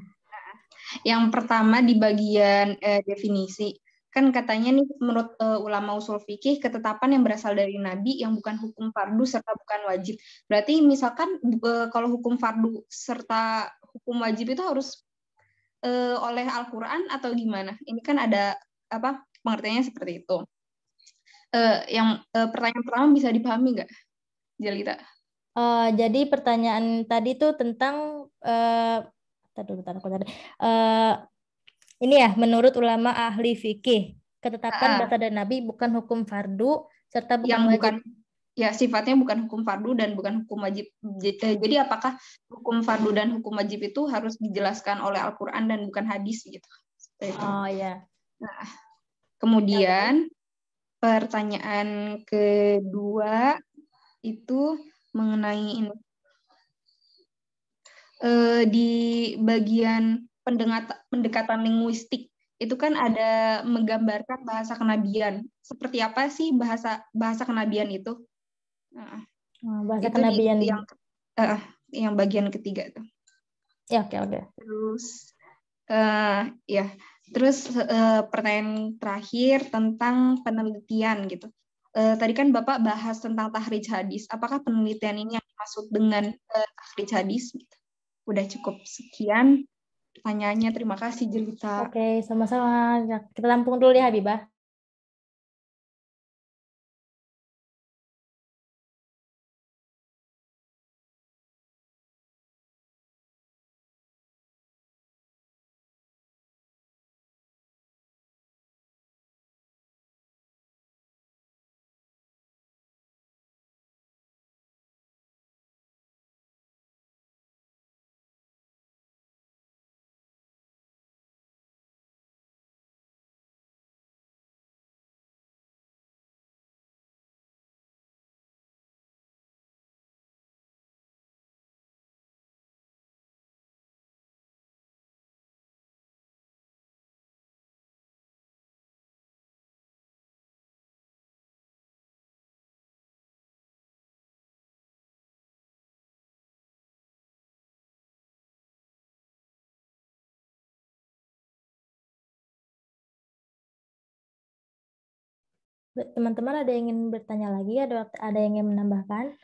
Yang pertama di bagian definisi. Kan katanya nih menurut ulama usul fikih, ketetapan yang berasal dari Nabi yang bukan hukum fardu serta bukan wajib. Berarti misalkan kalau hukum fardu serta hukum wajib itu harus oleh Al-Quran atau gimana? Ini kan ada pengertiannya seperti itu. Pertanyaan pertama bisa dipahami nggak, Jelita? Jadi pertanyaan tadi tuh tentang ini ya, menurut ulama ahli fikih, ketetapan berasal dari Nabi bukan hukum fardu serta bukan yang wajib. Bukan, ya sifatnya bukan hukum fardu dan bukan hukum wajib. Jadi apakah hukum fardu dan hukum wajib itu harus dijelaskan oleh Al-Quran dan bukan hadis gitu? Oh ya. Nah, kemudian pertanyaan kedua itu mengenai ini. Di bagian pendekatan linguistik itu kan ada menggambarkan bahasa kenabian. Seperti apa sih bahasa kenabian itu? Bahasa itu kenabian yang bagian ketiga tuh. Ya, oke. Terus pertanyaan terakhir tentang penelitian gitu. Tadi kan Bapak bahas tentang takhrij hadis. Apakah penelitian ini yang dimaksud dengan takhrij hadis? Udah cukup sekian. pertanyaannya. Terima kasih Jelita. Oke, sama-sama. Kita tampung dulu ya, Habibah. Teman-teman ada yang ingin bertanya lagi? Ada yang ingin menambahkan?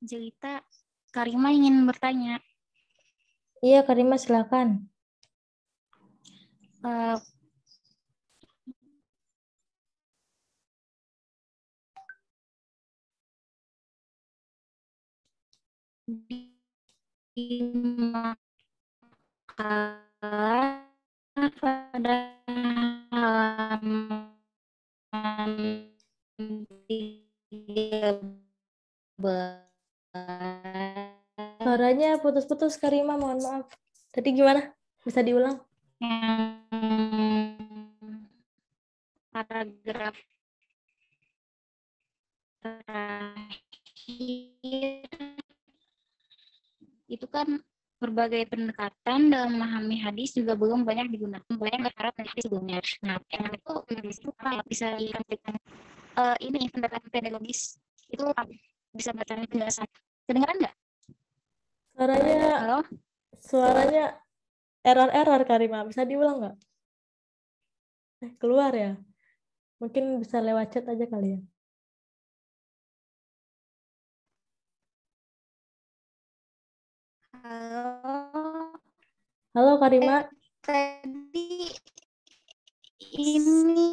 Jelita, Karima ingin bertanya. Iya, Karima silakan. Eh, di makalah pada halaman 13 Suaranya putus-putus, Karima, mohon maaf. Tadi gimana? Bisa diulang? yang paragraf terakhir itu kan berbagai pendekatan dalam memahami hadis juga belum banyak digunakan, banyak berharap dari sebelumnya. Nah, yang itu bisa dikatakan ini pendekatan pedagogis itu bisa bertanya penjelasan. Kedengaran nggak? Suaranya Halo? Suaranya error Karima. Bisa diulang nggak? Keluar ya? Mungkin bisa lewat chat aja kali ya. Halo? Halo Karima. Tadi ini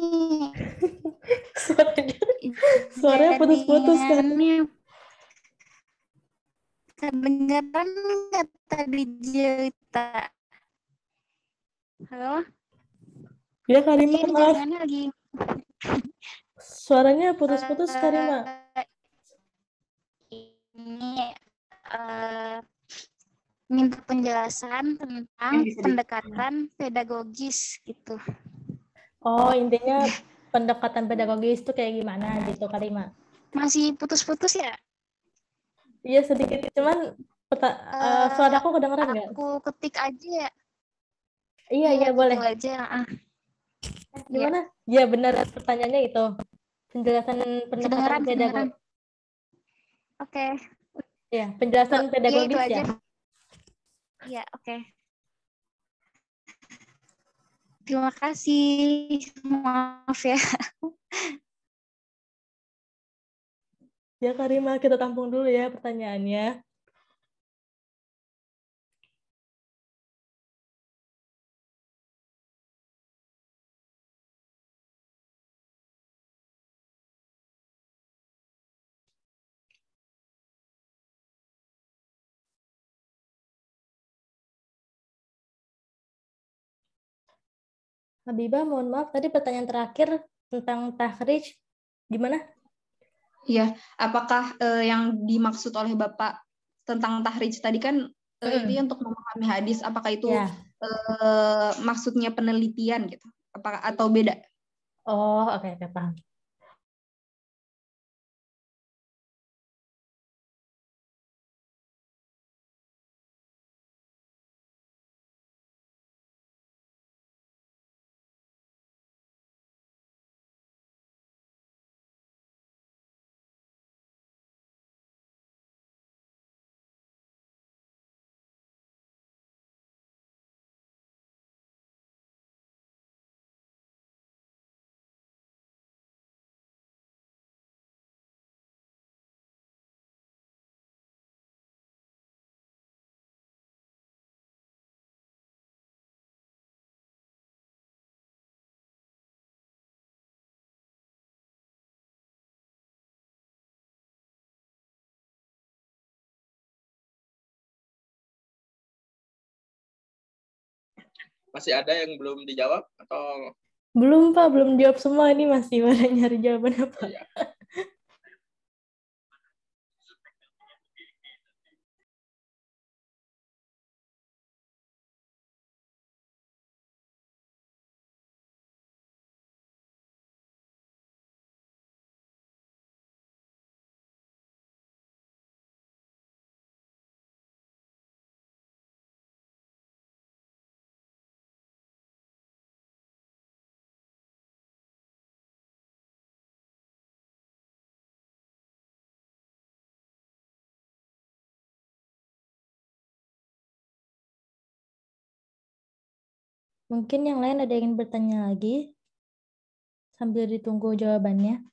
Suaranya putus-putus kan? Kedengaran nggak tadi Jelita? Halo? Ya Karima, Ini maaf. jaringannya lagi. Suaranya putus-putus Karima. Ini minta penjelasan tentang pendekatan pedagogis gitu. Oh, intinya pendekatan pedagogis itu kayak gimana gitu Karima? Masih putus-putus ya? Iya sedikit, cuman suaraku kedengeran nggak? Aku ketik aja ya. Iya boleh. Aja. Gimana? Ya benar, pertanyaannya itu. Penjelasan pendekatan pedagogis. Oke. Ya, penjelasan pedagogis ya. Iya, oke. Terima kasih. Maaf ya. Ya Karima, kita tampung dulu ya pertanyaannya. Habibah, mohon maaf, tadi pertanyaan terakhir tentang tahrij, gimana? Iya, apakah yang dimaksud oleh Bapak tentang tahrij tadi kan itu untuk memahami hadis, apakah itu maksudnya penelitian gitu? Apakah atau beda? Oh, oke, paham. Masih ada yang belum dijawab atau Belum, Pak. Belum jawab semua. Ini masih pada nyari jawabannya, oh, Pak. ya. Mungkin yang lain ada yang ingin bertanya lagi sambil ditunggu jawabannya.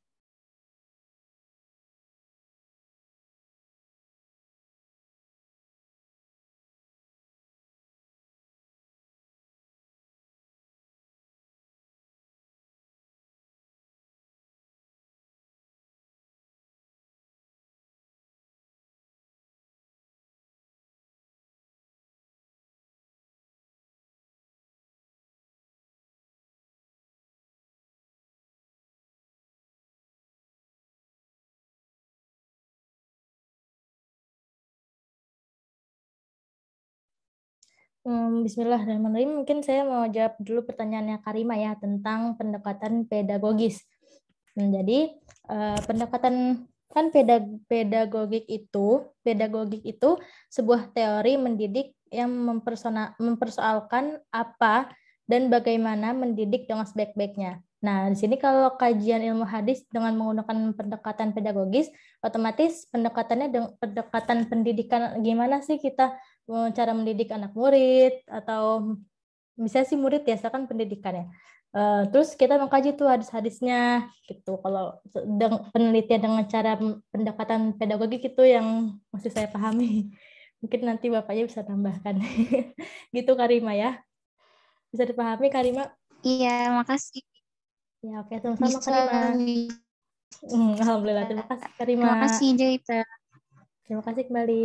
Bismillahirrahmanirrahim. Mungkin saya mau jawab dulu pertanyaannya Karima ya tentang pendekatan pedagogis. Jadi pendekatan kan pedagogik itu sebuah teori mendidik yang mempersoalkan apa dan bagaimana mendidik dengan sebaik-baiknya. Nah, di sini kalau kajian ilmu hadis dengan menggunakan pendekatan pedagogis, otomatis pendekatan pendidikan gimana sih kita cara mendidik anak murid atau bisa sih murid ya, kan pendidikannya. Terus kita mengkaji tuh hadis-hadisnya gitu. Kalau penelitian dengan cara pendekatan pedagogik itu yang masih saya pahami. Mungkin nanti Bapaknya bisa tambahkan. Gitu Karima ya. Bisa dipahami Karima? Iya, makasih. Ya, oke, sama-sama Bisa, Karima. bisa. Alhamdulillah, terima kasih Karima. Terima kasih, Jaita. Terima kasih kembali.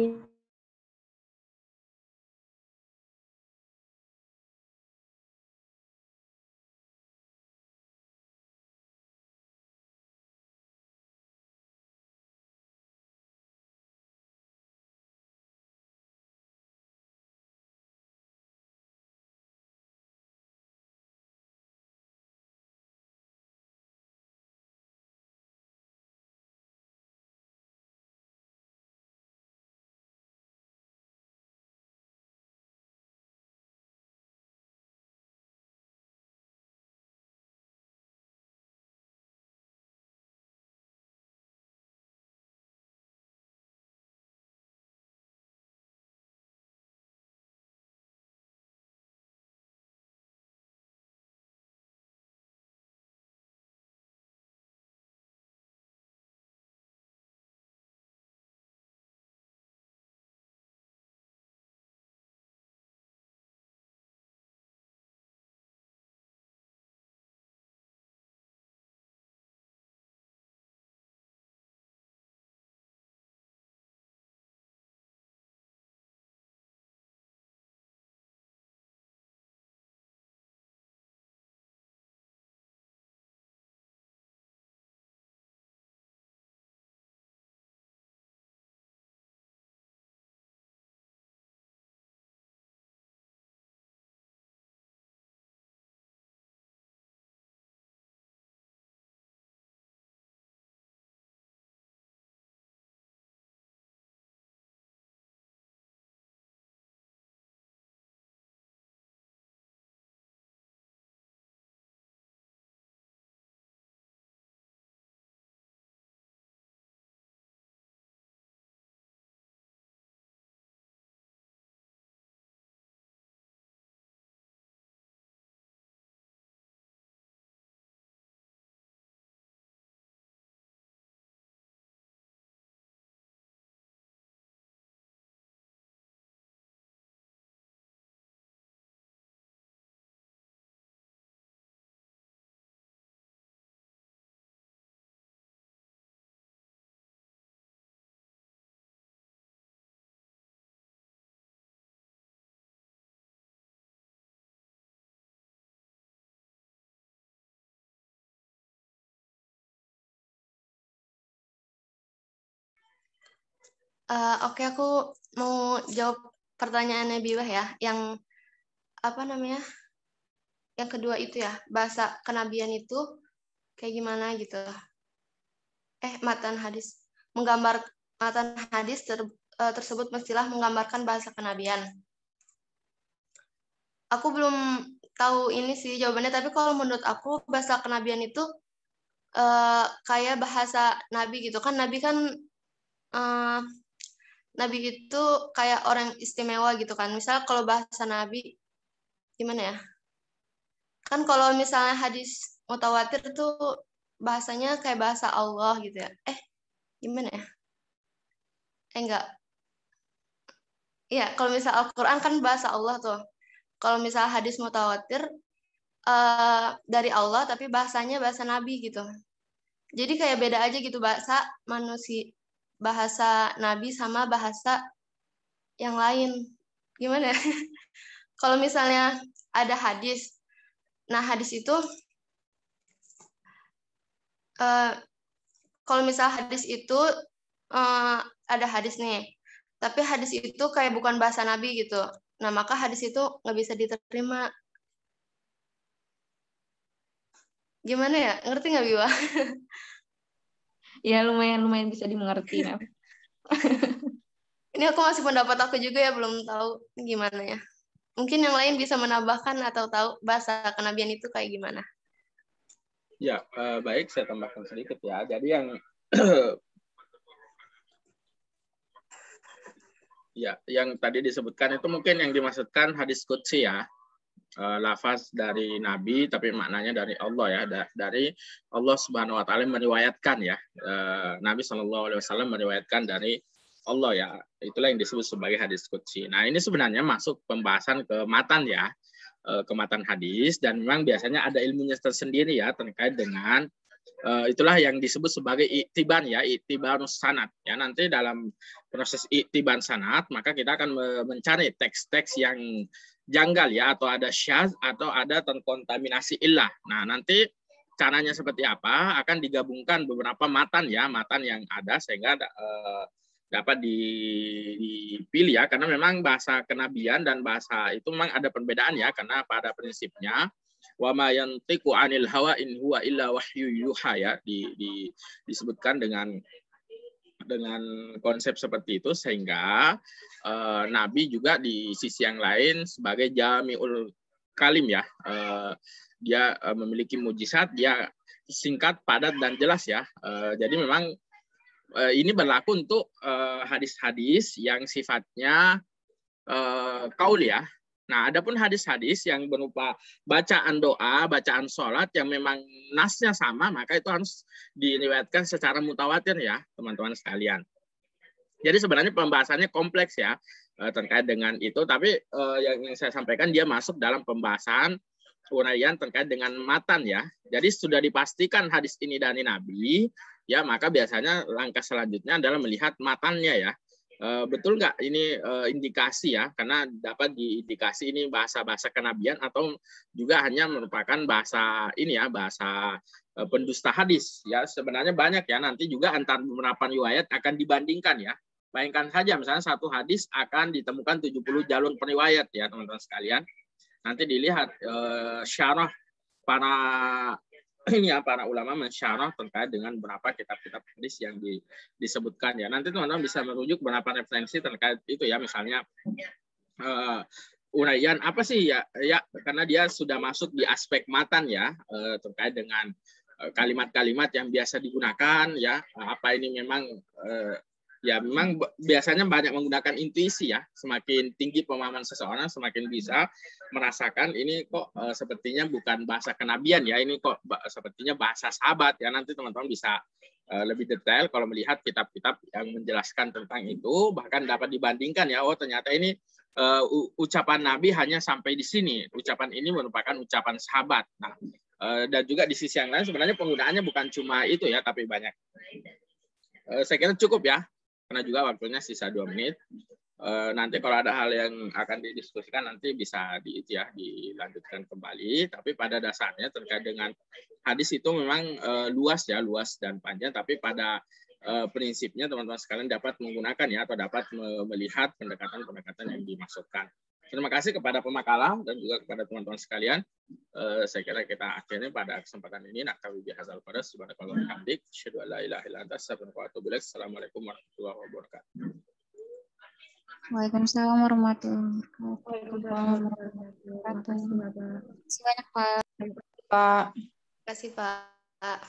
Oke, aku mau jawab pertanyaannya Biwah ya. Yang apa namanya? Yang kedua itu ya, bahasa kenabian itu kayak gimana gitu. Matan hadis tersebut mestilah menggambarkan bahasa kenabian. Aku belum tahu ini sih jawabannya, tapi kalau menurut aku bahasa kenabian itu kayak bahasa nabi gitu kan. Nabi itu kayak orang istimewa gitu kan. Misal kalau bahasa nabi gimana ya? Kan kalau misalnya hadis mutawatir tuh bahasanya kayak bahasa Allah gitu ya. Gimana ya? Enggak. Iya, kalau misal Al-Quran kan bahasa Allah tuh. Kalau misal hadis mutawatir dari Allah tapi bahasanya bahasa Nabi gitu. Jadi kayak beda aja gitu bahasa manusia, bahasa Nabi sama bahasa yang lain. Gimana ya? Kalau misalnya ada hadis, nah hadis itu kalau misal hadis itu ada hadis nih, tapi hadis itu kayak bukan bahasa Nabi gitu. Nah, maka hadis itu nggak bisa diterima. Gimana ya? Ngerti nggak, Biwa? Ya, lumayan bisa dimengerti, Mel. Ini aku masih pendapat aku juga ya, belum tahu gimana ya. Mungkin yang lain bisa menambahkan atau tahu bahasa kenabian itu kayak gimana. Ya, baik, saya tambahkan sedikit ya. Jadi yang yang tadi disebutkan itu mungkin yang dimaksudkan hadis qudsi ya. Lafaz dari Nabi tapi maknanya dari Allah ya, dari Allah Subhanahu wa taala meriwayatkan ya. Nabi SAW meriwayatkan dari Allah ya. Itulah yang disebut sebagai hadis qudsi. Nah, ini sebenarnya masuk pembahasan ke matan ya. Ke matan hadis, dan memang biasanya ada ilmunya tersendiri ya terkait dengan itulah yang disebut sebagai iktiban ya, iktibanus sanad ya. Nanti dalam proses iktiban sanad maka kita akan mencari teks-teks yang janggal ya, atau ada syaz atau ada terkontaminasi illah. Nah, nanti caranya seperti apa akan digabungkan beberapa matan ya, matan yang ada sehingga dapat dipilih ya, karena memang bahasa kenabian dan bahasa itu memang ada perbedaan ya, karena pada prinsipnya wa ma yantiqu 'anil hawa in huwa illa wahyu yuha ya, disebutkan dengan konsep seperti itu, sehingga Nabi juga di sisi yang lain sebagai jami'ul kalim ya, dia memiliki mujizat, dia singkat, padat dan jelas ya. Jadi memang ini berlaku untuk hadis-hadis yang sifatnya qaul ya. Nah, adapun hadis-hadis yang berupa bacaan doa, bacaan sholat yang memang nasnya sama, maka itu harus diriwayatkan secara mutawatir ya, teman-teman sekalian. Jadi sebenarnya pembahasannya kompleks ya terkait dengan itu, tapi yang saya sampaikan dia masuk dalam pembahasan uraian terkait dengan matan ya. Jadi sudah dipastikan hadis ini dari Nabi, ya maka biasanya langkah selanjutnya adalah melihat matannya ya. Betul nggak ini indikasi ya, karena dapat diindikasi ini bahasa-bahasa kenabian atau juga hanya merupakan bahasa ini ya, bahasa pendusta hadis ya. Sebenarnya banyak ya, nanti juga antar beberapa riwayat akan dibandingkan ya. Bayangkan saja misalnya satu hadis akan ditemukan 70 jalur periwayat ya teman-teman sekalian. Nanti dilihat syarah para ulama mensyarah terkait dengan berapa kitab-kitab hadis yang disebutkan ya. Nanti teman-teman bisa merujuk beberapa referensi terkait itu ya, misalnya uraian apa sih ya karena dia sudah masuk di aspek matan ya, terkait dengan kalimat-kalimat yang biasa digunakan ya, apa ini memang ya memang biasanya banyak menggunakan intuisi ya. Semakin tinggi pemahaman seseorang, semakin bisa merasakan ini kok sepertinya bukan bahasa kenabian ya, ini kok sepertinya bahasa sahabat ya. Nanti teman-teman bisa lebih detail kalau melihat kitab-kitab yang menjelaskan tentang itu, bahkan dapat dibandingkan ya, oh ternyata ini ucapan Nabi hanya sampai di sini, ucapan ini merupakan ucapan sahabat. Nah, dan juga di sisi yang lain sebenarnya penggunaannya bukan cuma itu ya, tapi banyak. Saya kira cukup ya, karena juga waktunya sisa 2 menit. Nanti kalau ada hal yang akan didiskusikan nanti bisa dilanjutkan kembali. Tapi pada dasarnya terkait dengan hadis itu memang luas ya, luas dan panjang. Tapi pada prinsipnya teman-teman sekalian dapat menggunakan ya, atau dapat melihat pendekatan-pendekatan yang dimaksudkan. Terima kasih kepada pemakalah dan juga kepada teman-teman sekalian. Saya kira kita akhirnya pada kesempatan ini. Naktawi bihadzal qadar, subhanakallah wa bihamdik, asyhadu an la ilaha illa anta, astaghfiruka wa atubu ilaik. Assalamualaikum warahmatullahi wabarakatuh. Waalaikumsalam warahmatullahi wabarakatuh. Terima kasih banyak, Pak. Terima kasih, Pak.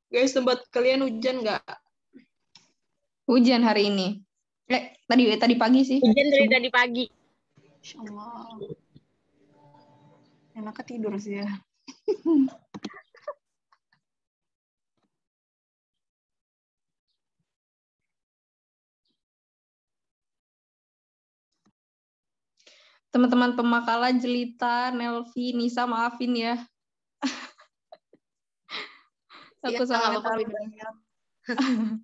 Guys, tempat kalian hujan nggak? Hujan hari ini. Tadi pagi sih. Hujan dari tadi pagi. Insya Allah. Enaknya tidur sih ya. Teman-teman pemakalah, Jelita, Nelvi, Nisa, maafin ya. Aku Iya, nggak sangat apa-apa.